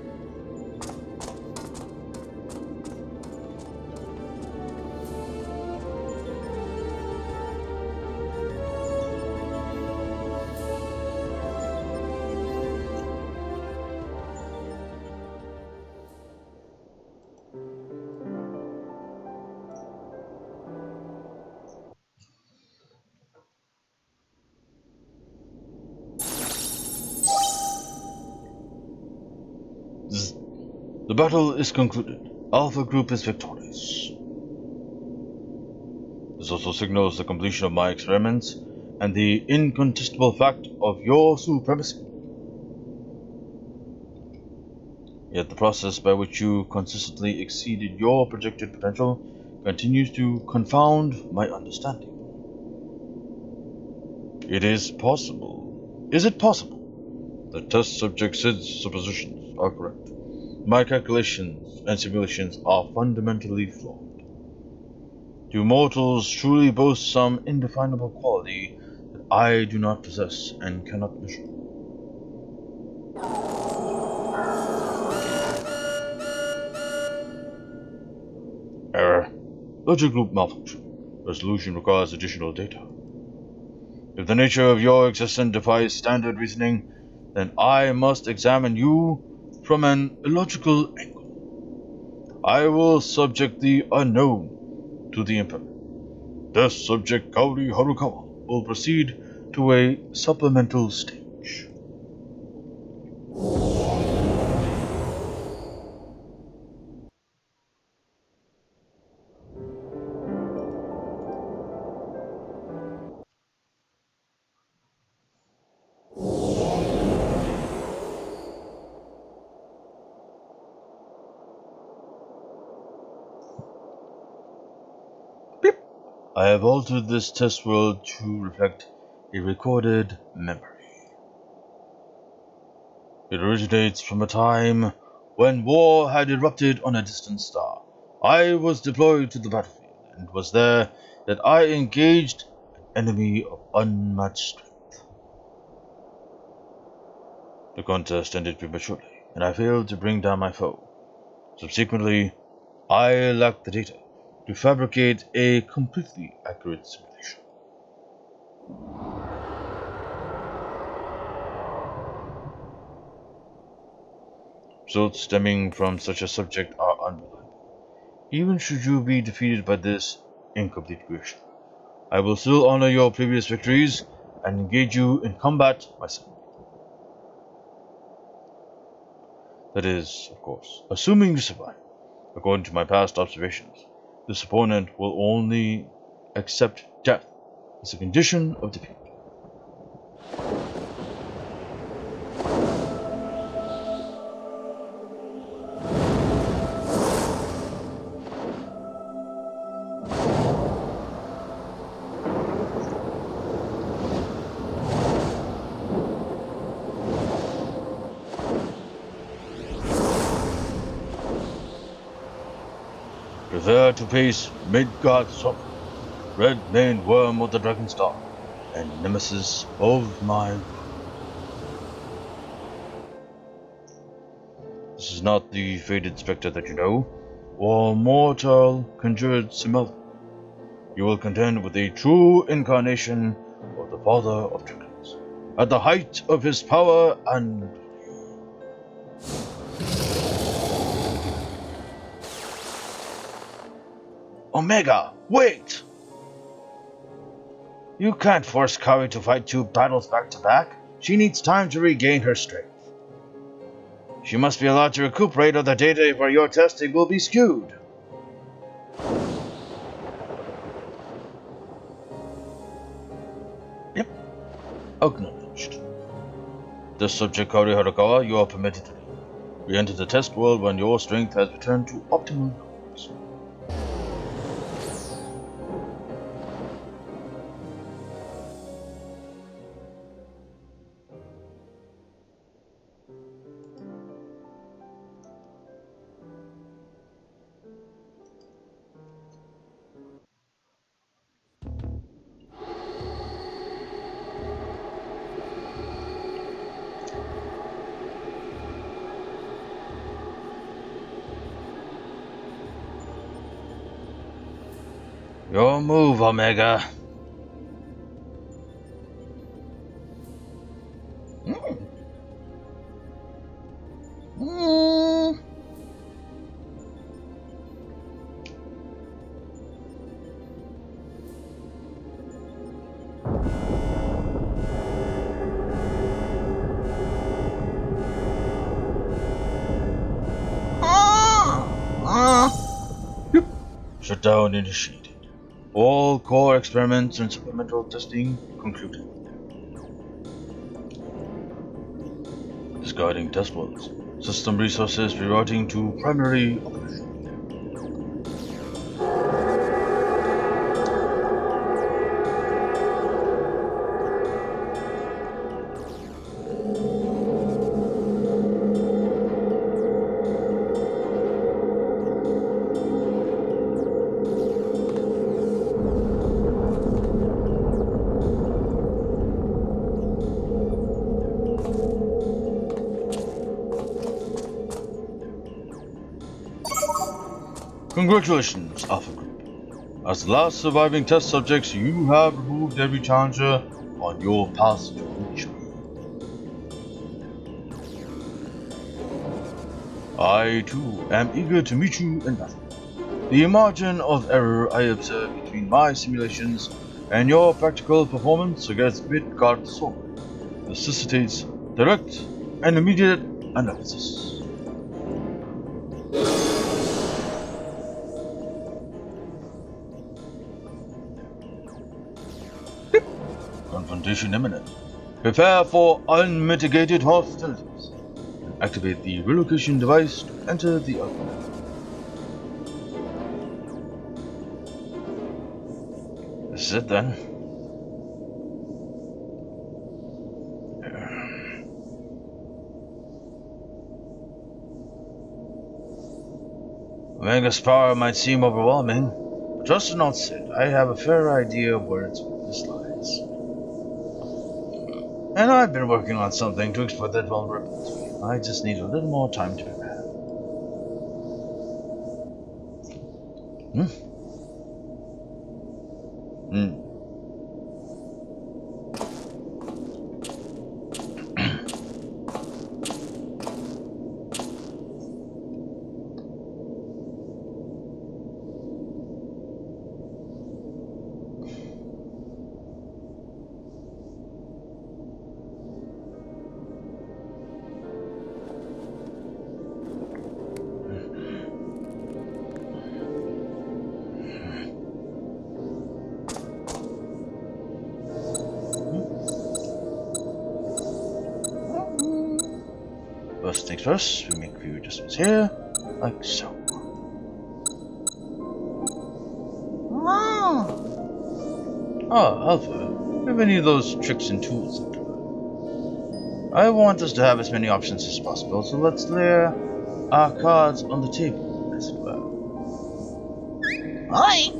The battle is concluded. Alpha Group is victorious. This also signals the completion of my experiments and the incontestable fact of your supremacy. Yet the process by which you consistently exceeded your projected potential continues to confound my understanding. Is it possible that test subject Sid's suppositions are correct? My calculations and simulations are fundamentally flawed. Do mortals truly boast some indefinable quality that I do not possess and cannot measure? Error. Logic loop malfunction. Resolution requires additional data. If the nature of your existence defies standard reasoning, then I must examine you from an illogical angle. I will subject the unknown to the impermanent. Test subject Kahori Harukawa will proceed to a supplemental stage. I have altered this test world to reflect a recorded memory. It originates from a time when war had erupted on a distant star. I was deployed to the battlefield, and it was there that I engaged an enemy of unmatched strength. The contest ended prematurely, and I failed to bring down my foe. Subsequently, I lacked the data to fabricate a completely accurate simulation. Results stemming from such a subject are unreliable. Even should you be defeated by this incomplete creation, I will still honor your previous victories and engage you in combat myself. That is, of course, assuming you survive. According to my past observations, this opponent will only accept death as a condition of defeat. Prepare to face Midgard Sovereign, red-maned worm of the Dragon Star, and nemesis of my world. This is not the faded spectre that you know, or mortal conjured Simel. You will contend with a true incarnation of the Father of Dragons, at the height of his power and... Omega, wait! You can't force Kahori to fight 2 battles back to back. She needs time to regain her strength. She must be allowed to recuperate, or the data for your testing will be skewed. Yep. Acknowledged. This subject, Kahori Harukawa, you are permitted to leave. We enter the test world when your strength has returned to optimal levels. Your move, Omega. Shutdown initiated. All core experiments and supplemental testing concluded. Discarding test worlds. System resources rerouting to primary operation. Congratulations, Alpha Group. As the last surviving test subjects, you have removed every challenger on your path to victory. I, too, am eager to meet you in battle. The margin of error I observe between my simulations and your practical performance against Midgard Sword necessitates direct and immediate analysis. Confrontation imminent. Prepare for unmitigated hostilities. Activate the relocation device to enter the oven. This is it then. Omega's power might seem overwhelming, but trust and not sit. I have a fair idea of where its weakness lies. And I've been working on something to exploit that vulnerability. I just need a little more time to prepare. First things first, we make a few adjustments here, like so. Alpha, do you have any of those tricks and tools left over? I want us to have as many options as possible, so let's lay our cards on the table, as it were. Hi.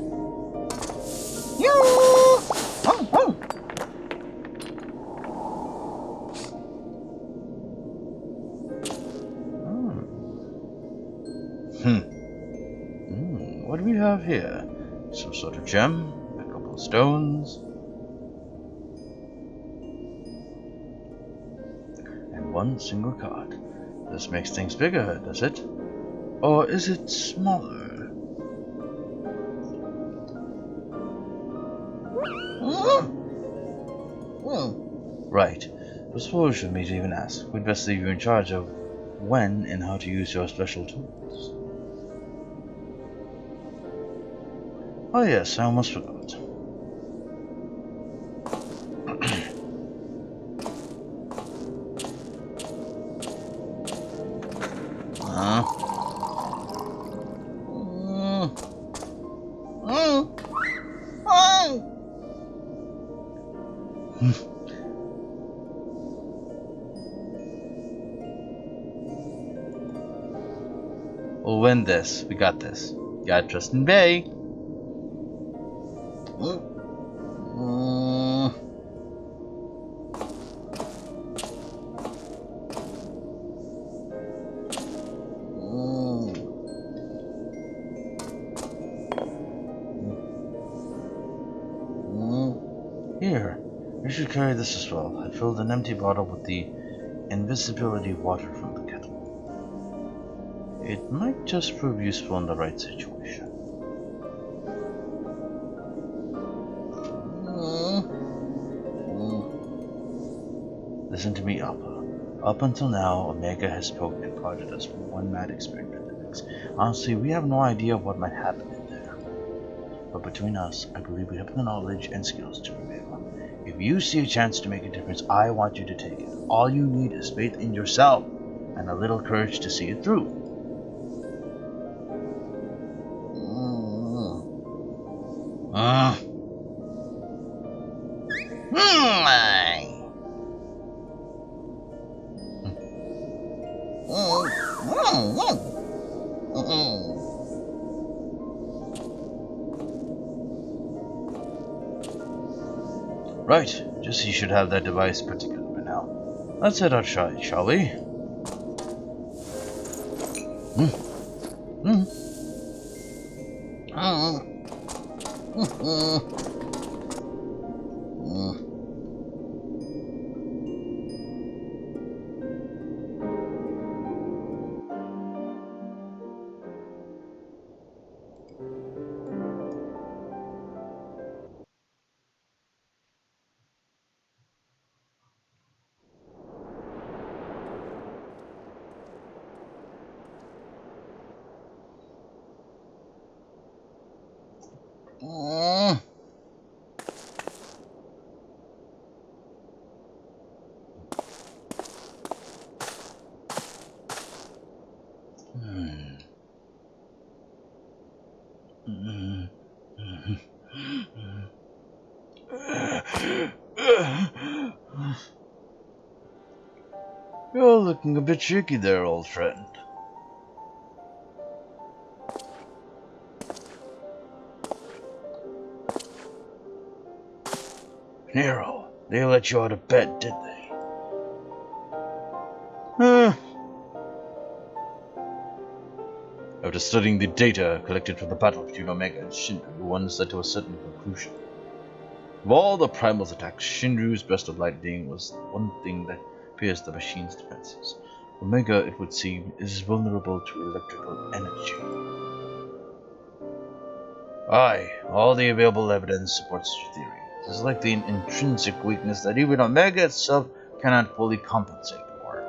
What do we have here? Some sort of gem, a couple of stones. on one single card. This makes things bigger, does it? Or is it smaller? Right. It was foolish of me to even ask. We'd best leave you in charge of when and how to use your special tools. Oh yes, I almost forgot. We'll win this. We got this. Gotta trust in Bay. Here, you should carry this as well. I filled an empty bottle with the invisibility water from the kettle. It might just prove useful in the right situation. Listen to me, Alpha. Up until now, Omega has poked and prodded us from one mad experiment to the next. Honestly, we have no idea what might happen in there. But between us, I believe we have the knowledge and skills to prevail. If you see a chance to make a difference, I want you to take it. All you need is faith in yourself and a little courage to see it through. Right, Jesse should have that device put together by now. Let's head out, shall we? You're looking a bit shaky there, old friend. Nero, they let you out of bed, did they? After studying the data collected from the battle between Omega and Shinru, one led to a certain conclusion. Of all the primals attacks, Shinru's burst of lightning was one thing that pierced the machine's defenses. Omega, it would seem, is vulnerable to electrical energy. Aye, all the available evidence supports your theory. It is likely an intrinsic weakness that even Omega itself cannot fully compensate for.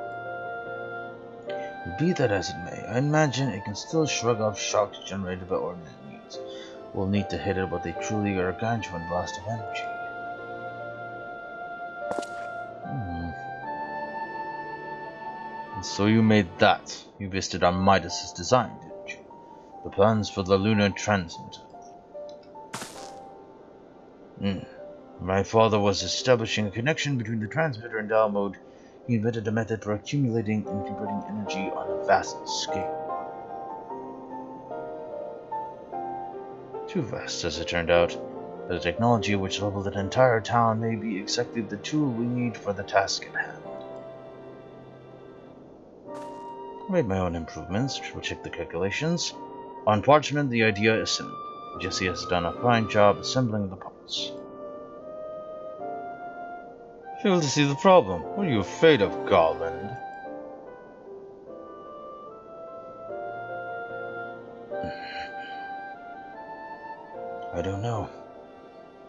Be that as it may, I imagine it can still shrug off shocks generated by ordinary means. We'll need to hit it with a truly gargantuan blast of energy. And so you made that. You based it on Midas's design, didn't you? The plans for the lunar transmitter. My father was establishing a connection between the transmitter and dial mode. He invented a method for accumulating and converting energy on a vast scale. Too vast, as it turned out. The technology which leveled an entire town may be exactly the tool we need for the task at hand. I made my own improvements, triple-checked the calculations. On parchment, the idea is simple. Jesse has done a fine job assembling the parts. Fail to see the problem. What are you afraid of, Garland? I don't know.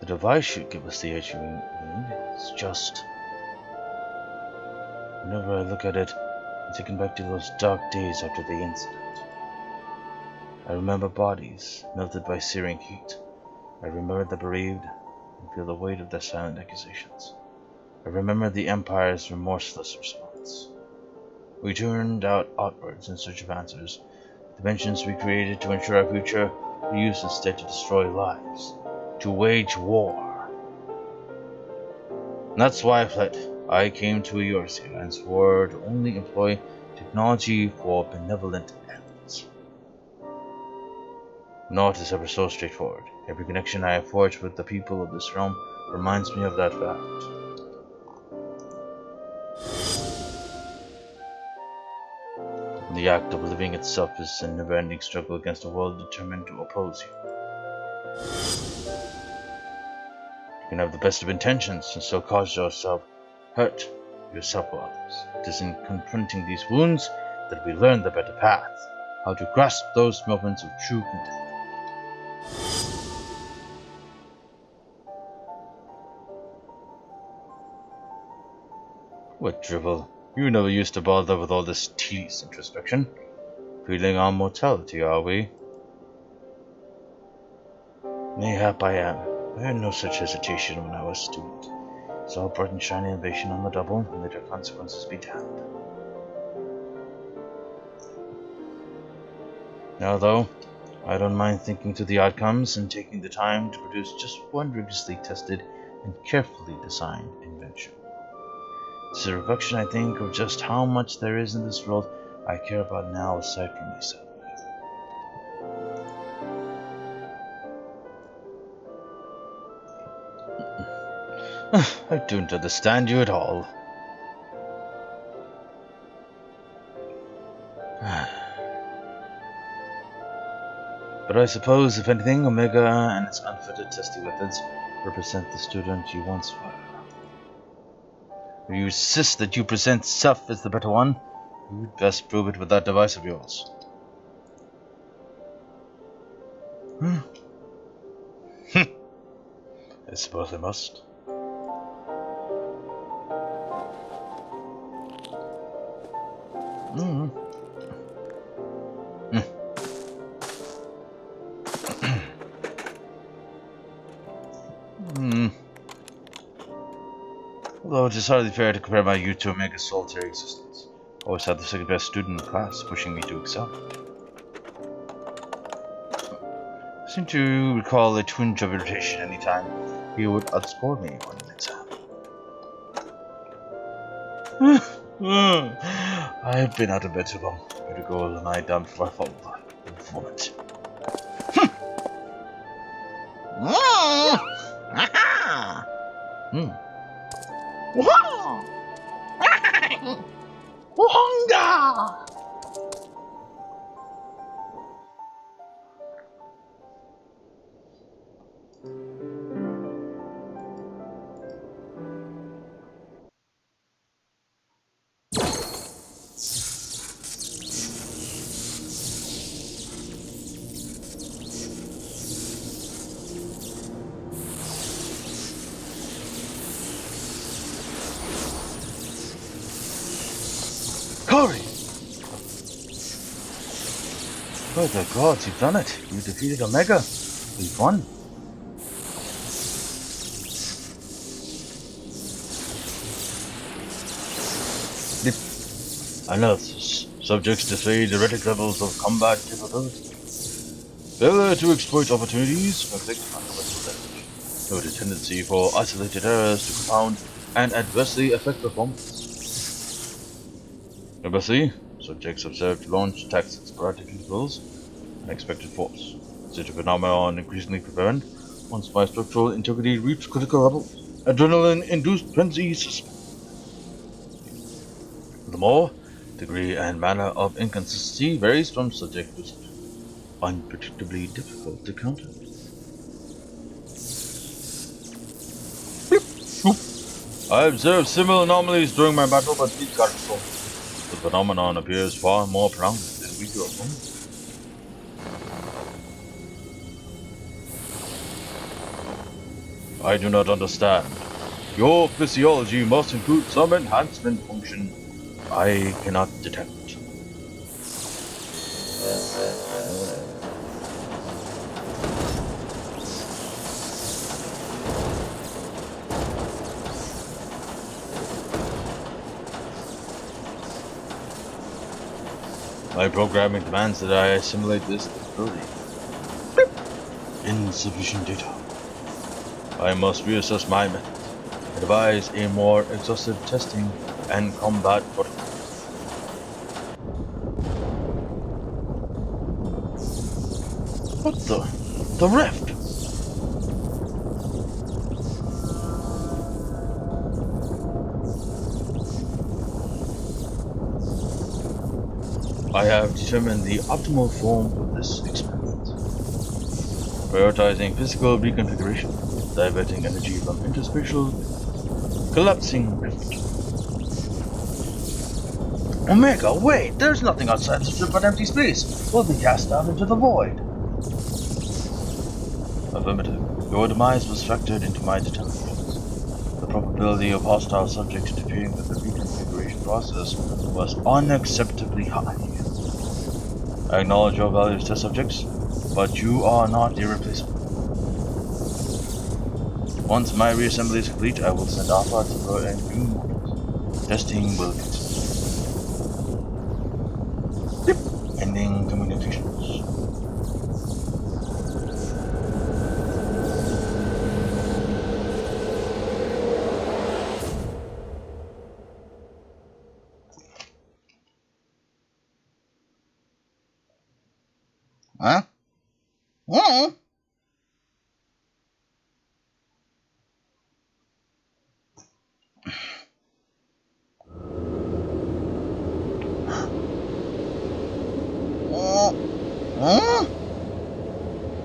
The device should give us the edge we need. It's just... Whenever I look at it, I'm taken back to those dark days after the incident. I remember bodies melted by searing heat. I remember the bereaved and feel the weight of their silent accusations. I remember the Empire's remorseless response. We turned outwards in search of answers. The dimensions we created to ensure our future were used instead to destroy lives, to wage war. And that's why I fled. I came to Eorzea and swore to only employ technology for benevolent ends. Naught is ever so straightforward. Every connection I have forged with the people of this realm reminds me of that fact. The act of living itself is a never-ending struggle against a world determined to oppose you. You can have the best of intentions and still cause hurt yourself or others. It is in confronting these wounds that we learn the better path, how to grasp those moments of true content. What drivel? You never used to bother with all this tedious introspection. Feeling our mortality, are we? Mayhap I am. I had no such hesitation when I was a student. Saw a bright and shiny innovation on the double, and let her consequences be damned. Now though, I don't mind thinking through the outcomes and taking the time to produce just one rigorously tested and carefully designed invention. It's a reflection, I think, of just how much there is in this world I care about now aside from myself. I don't understand you at all. But I suppose, if anything, Omega and its unfettered testing methods represent the student you once were. If you insist that you present self as the better one, you'd best prove it with that device of yours. I suppose I must. Although it is hardly fair to compare my youth to Omega's solitary existence. I always had the second best student in class, pushing me to excel. I seem to recall a twinge of irritation any time he would outscore me on an exam. I have been out of bed too long. Better go and lie down before I fall and vomit. Kahori! By the gods, you've done it. You defeated Omega. We've won. Analysis. Subjects display erratic levels of combat capability. Failure to exploit opportunities inflict universal damage. Noted tendency for isolated errors to compound and adversely affect performance. Number 3. Subjects observed to launch attacks at sporadic intervals, unexpected force. Such a phenomenon increasingly prevalent once my structural integrity reached critical levels. Adrenaline-induced frenzy suspect. Furthermore, degree and manner of inconsistency varies from subject to subject. Unpredictably difficult to counter. I observed similar anomalies during my battle, but these got control. The phenomenon appears far more pronounced in weaker opponents. I do not understand. Your physiology must include some enhancement function I cannot detect. My programming demands that I assimilate this ability. Insufficient data. I must reassess my methods, devise a more exhaustive testing and combat protocol. What the rift? I have determined the optimal form for this experiment. Prioritizing physical reconfiguration, diverting energy from interspatial collapsing rift. Omega, wait! There's nothing outside the strip but empty space. We'll be cast out into the void. Affirmative. Your demise was factored into my determinations. The probability of hostile subjects interfering with the reconfiguration process was unacceptably high. I acknowledge your value as test subjects, but you are not irreplaceable. Once my reassembly is complete, I will send Alpha to grow a new models. Testing will continue. Ending communications. Huh? Mm. Huh?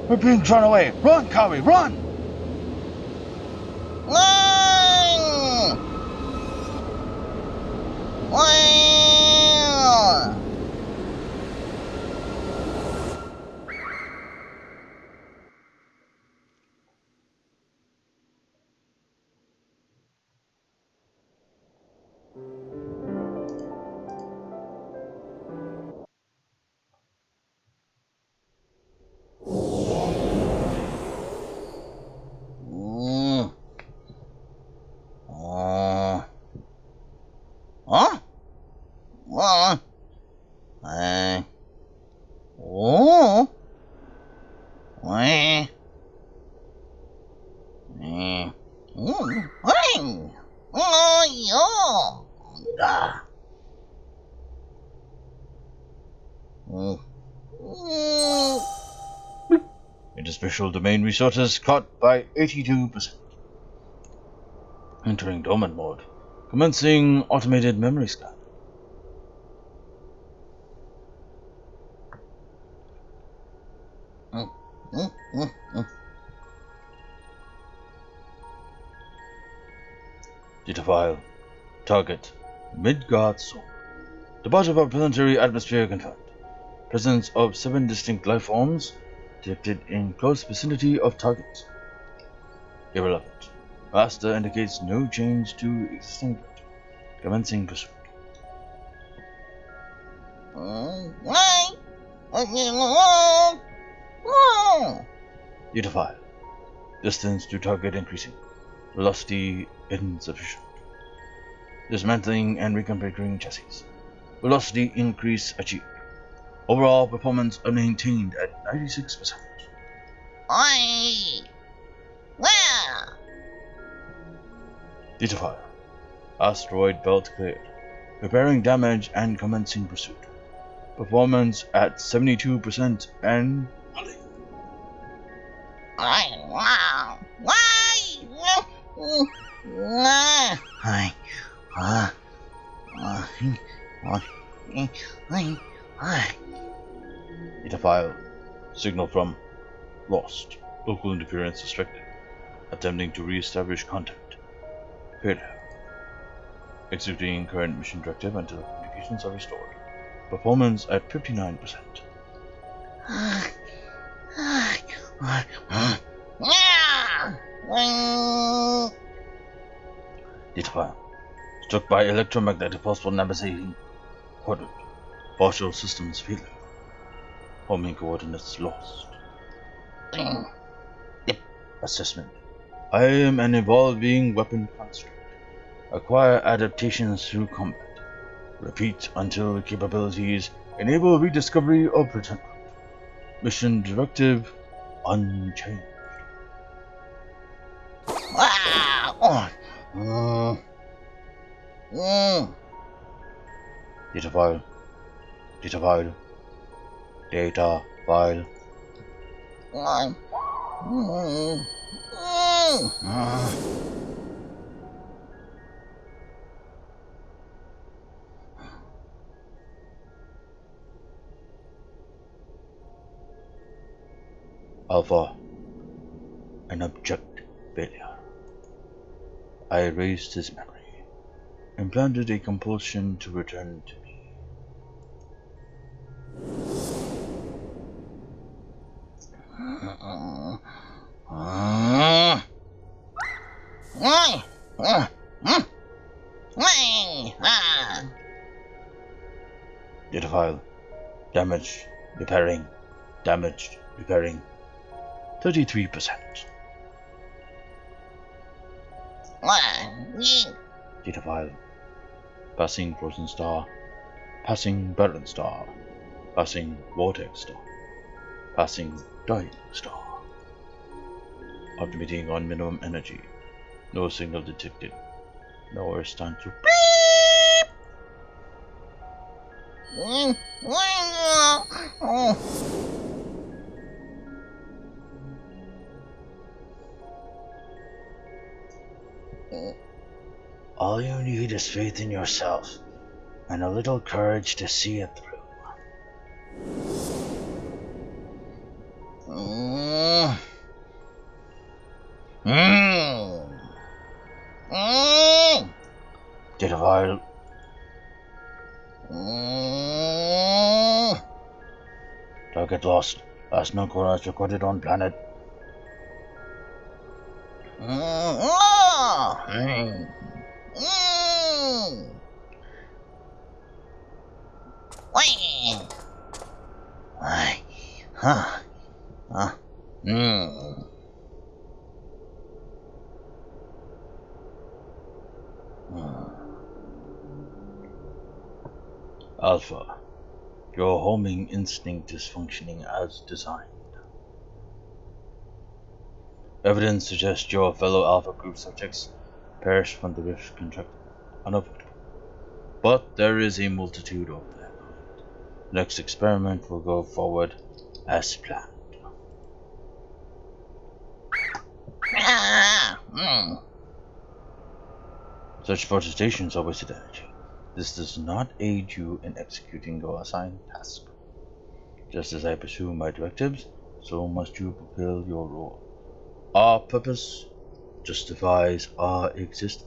We're being drawn away! Run, Kahori, run! Run! Run! Huh? What? Oh. Interspatial domain resources cut by 82%. Entering dormant mode. Commencing automated memory scan. Data file. Target. Midgard Zone. Departure of planetary atmosphere confirmed. Presence of 7 distinct life forms detected in close vicinity of target. Irrelevant. Raster indicates no change to existing threat. Commencing pursuit. Data file. Distance to target increasing. Velocity insufficient. Dismantling and reconfiguring chassis. Velocity increase achieved. Overall performance maintained at 96%. Where? Data file. Asteroid belt cleared. Repairing damage and commencing pursuit. Performance at 72% and hunting. Why? Data file. Signal from lost. Local interference suspected. Attempting to re-establish contact. Failure. Executing current mission directive until communications are restored. Performance at 59%. Data file. Struck by electromagnetic pulse for navigating quadrant. Partial systems failure. Homing coordinates lost. Yep. Assessment. I am an evolving weapon construct. Acquire adaptations through combat. Repeat until capabilities enable rediscovery of pretender. Mission directive unchanged. Data file. Data file. Data file. Alpha. An abject failure. I erased his memory. Implanted a compulsion to return to me. Data file. Damaged. Repairing. Damaged. Repairing. 33%. Data file. Passing frozen star. Passing barren star. Passing vortex star. Passing dying star. Optimating on minimum energy. No signal detected. No Earth time to All you need is faith in yourself and a little courage to see it through. Data file. Target lost. Last known coordinates recorded on planet. Alpha, your homing instinct is functioning as designed. Evidence suggests your fellow Alpha group subjects perished from the rift contract unavoidable. But there is a multitude of them. Next experiment will go forward as planned. Such protestations are wasted energy. This does not aid you in executing your assigned task. Just as I pursue my directives, so must you fulfill your role. Our purpose justifies our existence.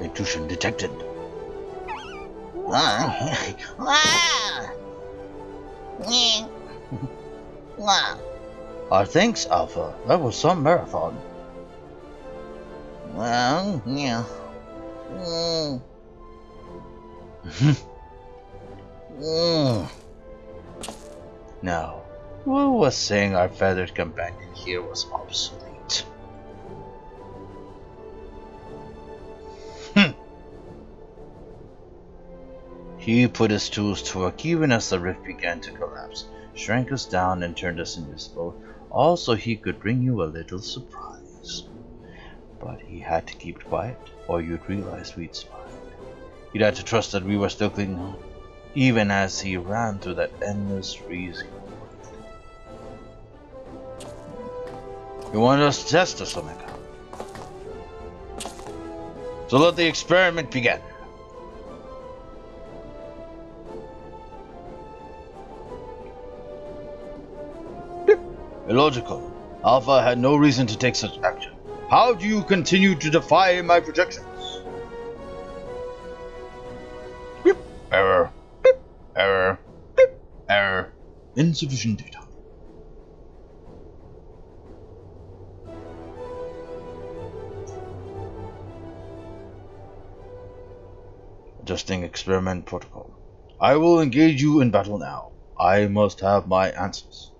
Intrusion detected. Our thanks, Alpha. That was some marathon. Well, yeah. Now, who was saying our feathered companion here was obsolete? He put his tools to work even as the rift began to collapse, shrank us down and turned us invisible, all so he could bring you a little surprise. But he had to keep quiet, or you'd realize we'd spied. He'd had to trust that we were still clinging on, even as he ran through that endless freezing. He wanted us to test us, Omega. So let the experiment begin. Illogical. Alpha had no reason to take such action. How do you continue to defy my projections? Beep. Error. Beep. Error. Beep. Error. Insufficient data. Adjusting experiment protocol. I will engage you in battle now. I must have my answers.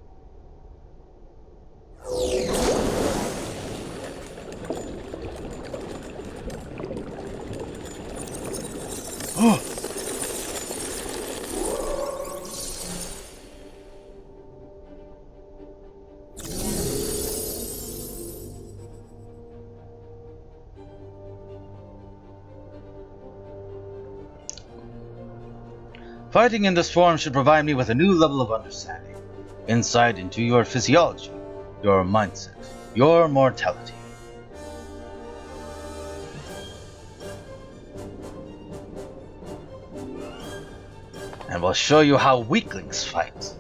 Fighting in this form should provide me with a new level of understanding, insight into your physiology, your mindset, your mortality. And will show you how weaklings fight.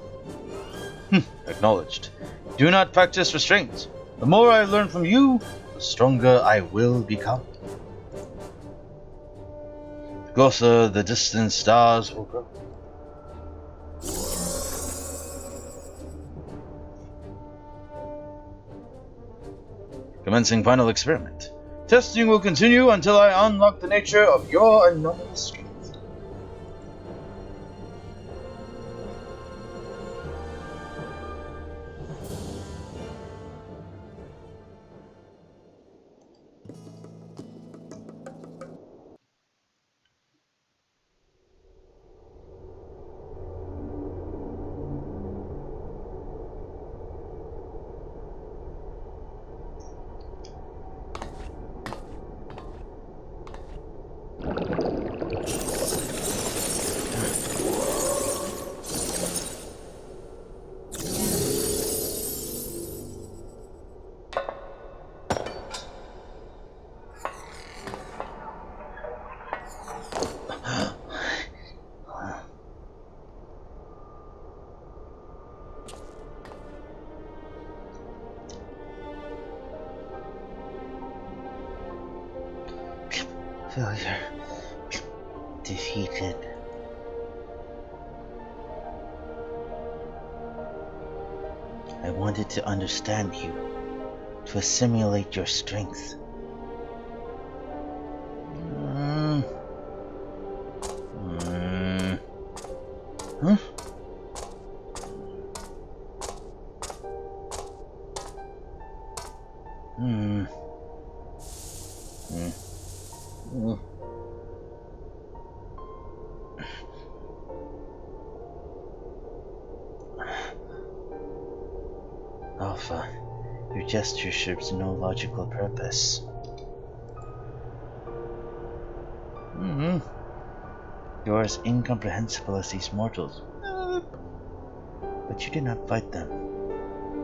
Acknowledged. Do not practice restraint. The more I learn from you, the stronger I will become. The closer the distant stars will grow. Commencing final experiment. Testing will continue until I unlock the nature of your anomalous strength. Failure. Defeated. I wanted to understand you, to assimilate your strength. Huh? Alpha, your gesture serves no logical purpose. You are as incomprehensible as these mortals. But you did not fight them.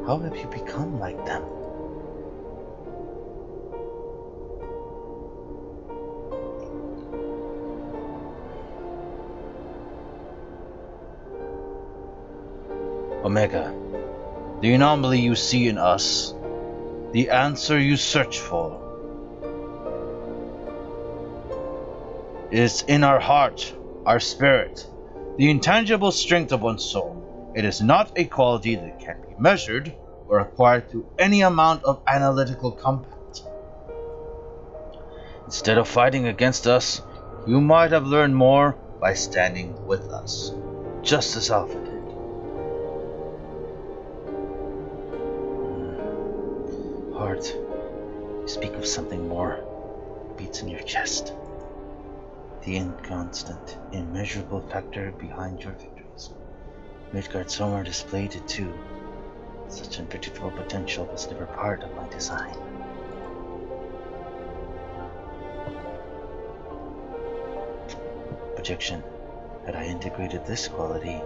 How have you become like them? Omega, the anomaly you see in us, the answer you search for, is in our heart, our spirit, the intangible strength of one's soul. It is not a quality that can be measured or acquired through any amount of analytical compound. Instead of fighting against us, you might have learned more by standing with us, just as Alpha did. Heart, you speak of something more. Beats in your chest. The inconstant, immeasurable factor behind your victories. Midgard Sommer displayed it too. Such unpredictable potential was never part of my design. projection. Had I integrated this quality,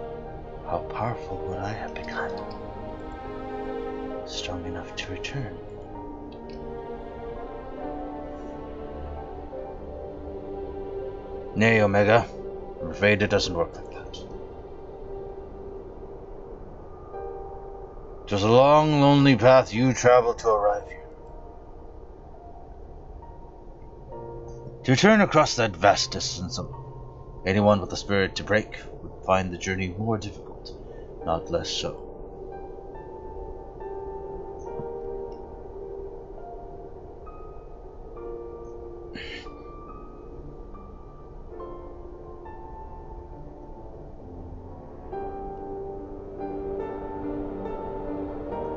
how powerful would I have become? Strong enough to return. Nay, Omega. I'm afraid it doesn't work like that. It was a long, lonely path you traveled to arrive here. To return across that vast distance alone, anyone with a spirit to break would find the journey more difficult, not less so.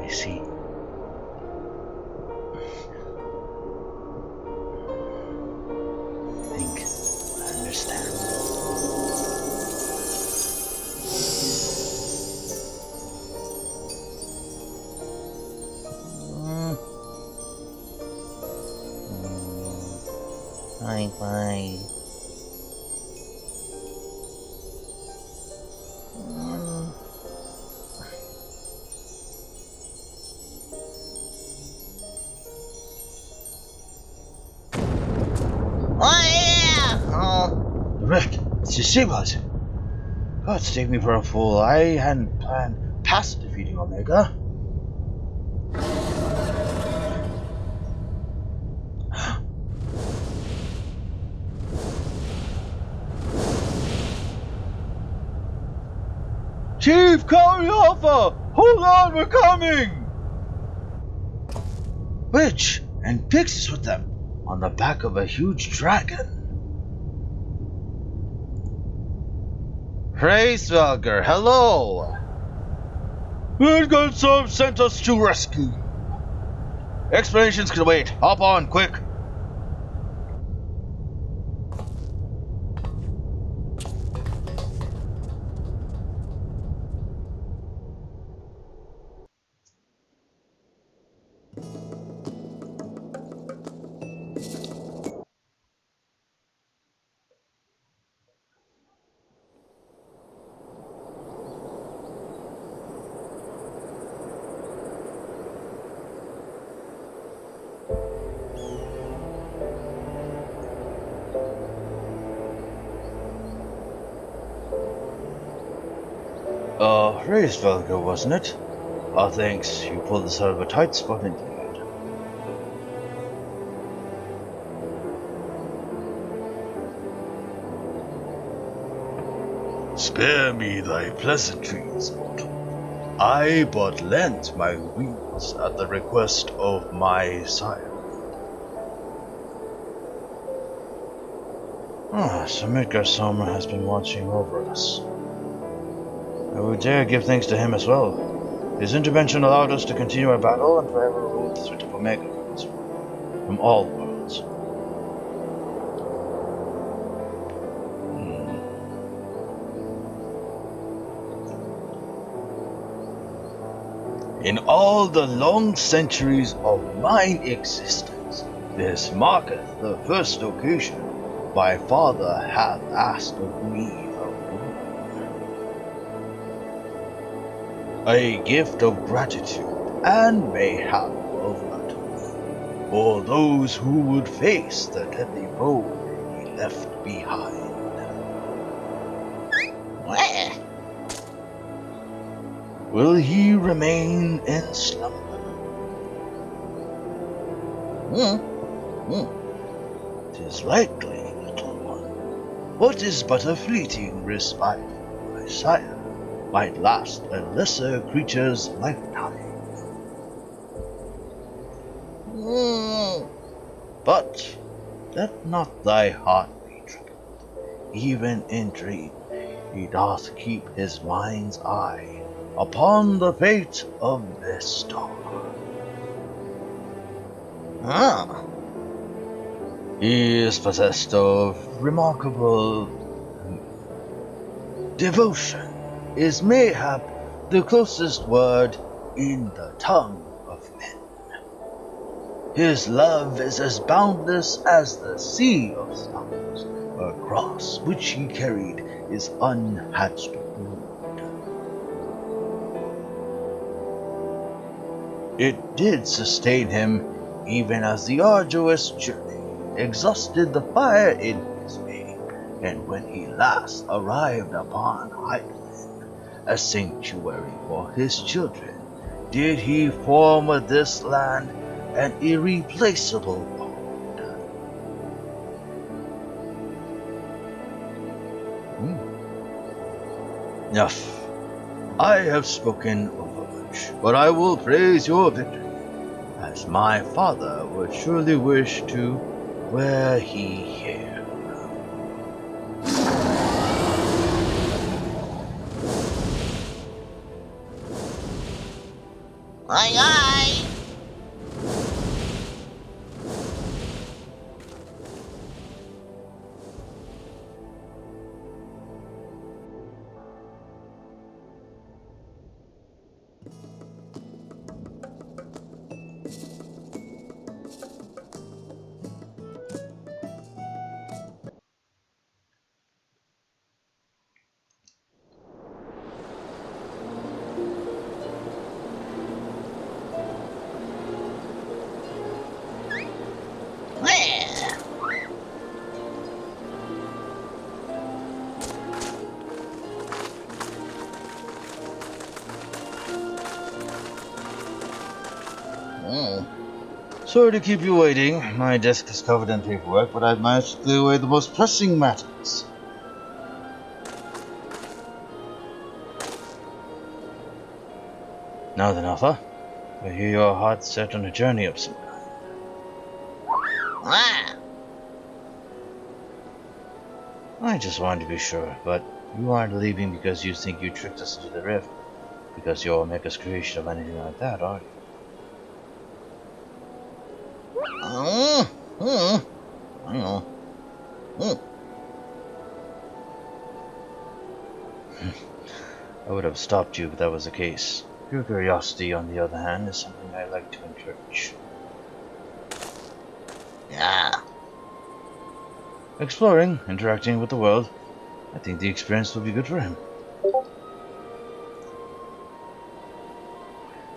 I see. I think I understand. Bye. The rift, it's destabilizing. God, take me for a fool. I hadn't planned past defeating Omega. Chief, Kahori Alpha! Hold on, we're coming! Witch and pixies with them, on the back of a huge dragon. Hraesvelgr, hello! Wittgenstein sent us to rescue. Explanations can wait. Hop on, quick! Hraesvelgr, wasn't it? Oh, thanks. You pulled us out of a tight spot indeed. Spare me thy pleasantries, mortal. I but lent my wings at the request of my sire. So Midgar Sommer has been watching over us. I would dare give thanks to him as well. His intervention allowed us to continue our battle and forever remove the threat of Omega from all worlds. In all the long centuries of mine existence, this marketh the first occasion my father hath asked of me a gift of gratitude and mayhap of flattery for those who would face the deadly foe he left behind. Where? Will he remain in slumber? Tis likely, little one. What is but a fleeting respite from my sire might last a lesser creature's lifetime. But let not thy heart be troubled. Even in dream he doth keep his mind's eye upon the fate of this star. He is possessed of remarkable devotion. Is mayhap the closest word in the tongue of men. His love is as boundless as the sea of stars, a cross which he carried his unhatched brood. It did sustain him even as the arduous journey exhausted the fire in his being, and when he last arrived upon Highland, a sanctuary for his children, did he form with this land an irreplaceable bond. Enough. I have spoken overmuch, but I will praise your victory, as my father would surely wish to were he here. Aye, aye. Yeah. Sorry to keep you waiting. My desk is covered in paperwork, but I've managed to clear away the most pressing matters. Now then, Alpha, I hear your heart set on a journey of some kind. Ah. I just wanted to be sure, but you aren't leaving because you think you tricked us into the rift, because you're Omega's creation of anything like that, are you? I know. I would have stopped you if that was the case. Your curiosity, on the other hand, is something I like to encourage. Yeah. Exploring, interacting with the world, I think the experience will be good for him.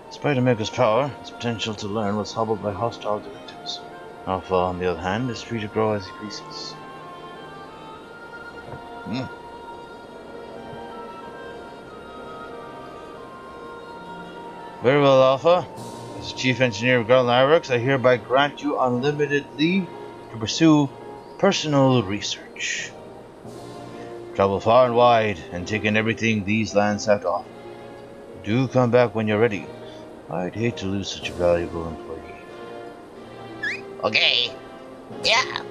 Despite Omega's power, his potential to learn was hobbled by hostile directives. Alpha, on the other hand, is free to grow as he pleases. Very well, Alpha. As Chief Engineer of Garland Irex, I hereby grant you unlimited leave to pursue personal research. Travel far and wide and take in everything these lands have to offer. Do come back when you're ready. I'd hate to lose such a valuable employee. Okay. Yeah.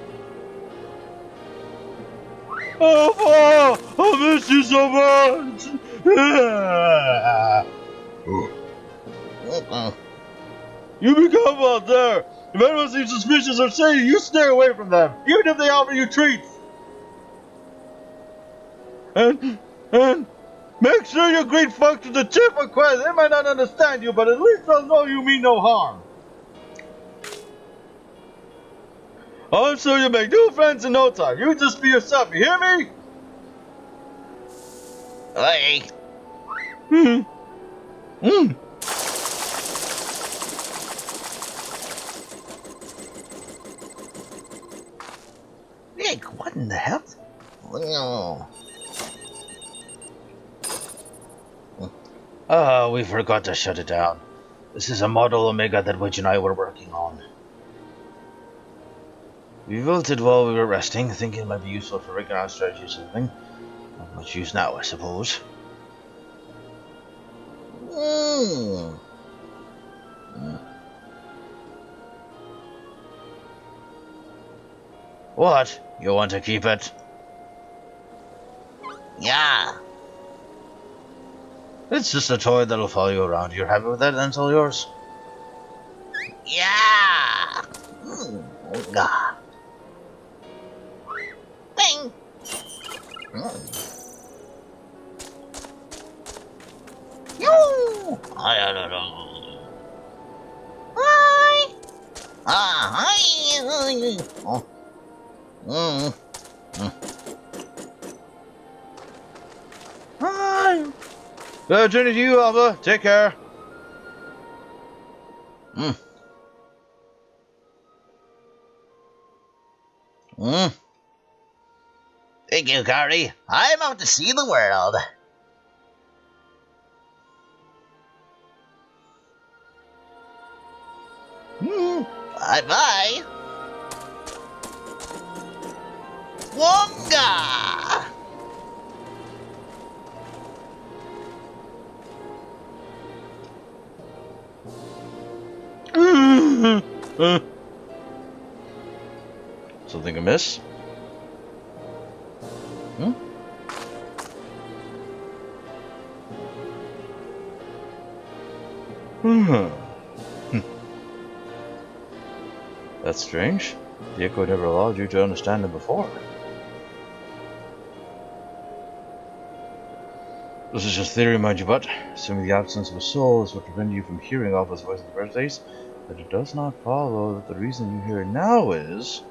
Alpha! I miss you so much! You be careful out there! If anyone seems suspicious or shady, you stay away from them, even if they offer you treats! And make sure you greet folks with the cheerful cry. They might not understand you, but at least they'll know you mean no harm. I'm sure you'll make new friends in no time. You just be yourself, you hear me? Hey. Nick, what in the hell? No. We forgot to shut it down. This is a model Omega that Wedge and I were working on. We built it while we were resting, thinking it might be useful for rigging our strategy or something. Not much use now, I suppose. What? You want to keep it? Yeah. It's just a toy that'll follow you around. You're happy with that? Then it's all yours. Yeah. Gah. Bing. Yo. I don't know. Hi. Ah, hi. Oh. Hi. Journey to you, Alva. Take care. Thank you, Kahori. I'm out to see the world. Bye-bye. Wonga! Something amiss? That's strange. The Echo never allowed you to understand him before. This is just theory, mind you, but assuming the absence of a soul is what prevented you from hearing Alpha's voice in the first place, that it does not follow that the reason you hear it now is...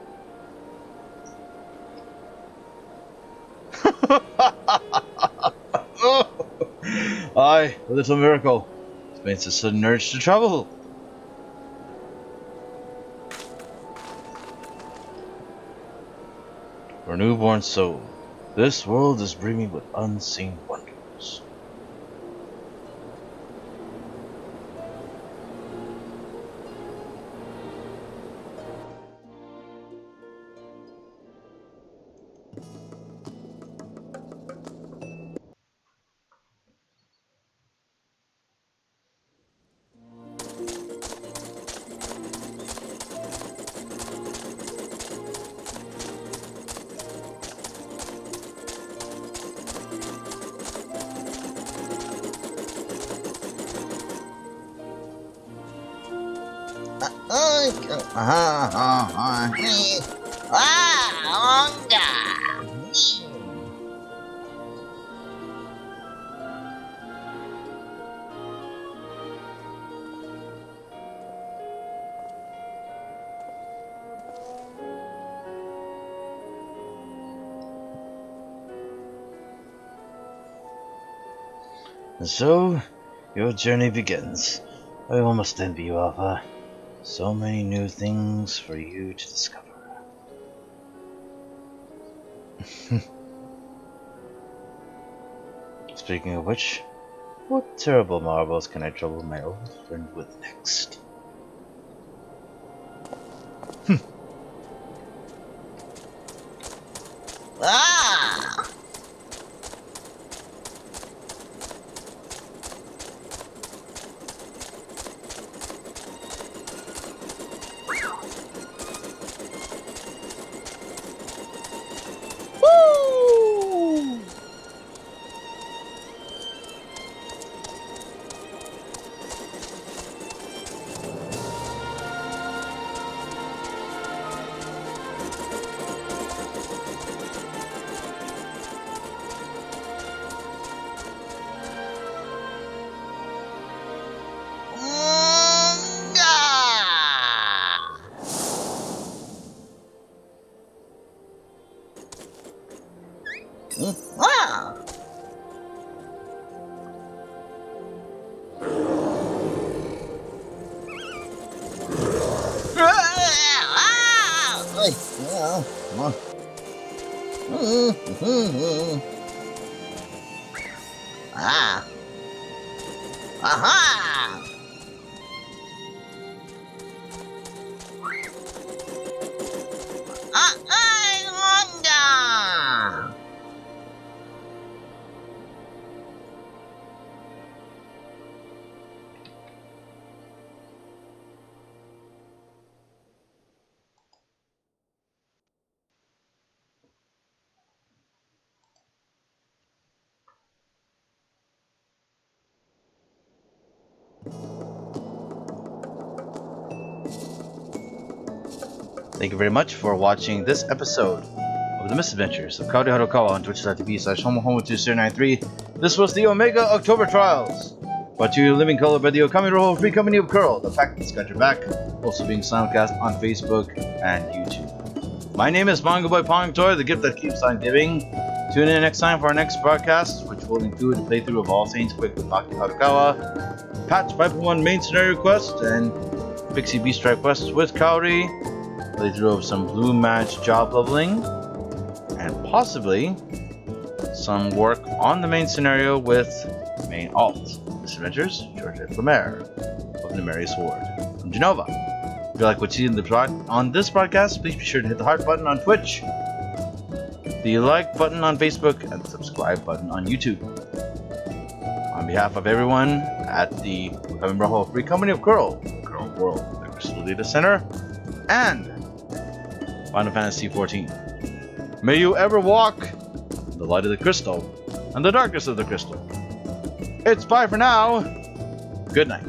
Aye, a little miracle. It means a sudden urge to travel. For a newborn soul, this world is brimming with unseen wonders. And so, your journey begins. I almost envy you, Alpha. So many new things for you to discover. Speaking of which, what terrible marvels can I trouble my old friend with next? Thank you very much for watching this episode of The Misadventures of Kahori Harukawa on twitch.tv/homohomo2093. This was the Omega October Trials, brought to you in living color by the Okami Rojo Free Company of Coeurl, the fact that's got your back, also being simulcast on Facebook and YouTube. My name is Manga Boy Pongtoy, the gift that keeps on giving. Tune in next time for our next broadcast, which will include a playthrough of All Saints Quick with Harukawa, Patch 5.1 main scenario quest, and Pixie Beast Strike quest with Kahori, playthrough of some Blue Match job leveling, and possibly some work on the main scenario with main alt. Misadventures, Georgette Lemaire of Nemeria's Sword from Genova. If you like what you see on this broadcast, please be sure to hit the heart button on Twitch, the like button on Facebook, and the subscribe button on YouTube. On behalf of everyone at the Free Company of Coeurl World, the Crystal Data Center, and Final Fantasy XIV, may you ever walk in the light of the crystal and the darkness of the crystal. It's bye for now. Good night.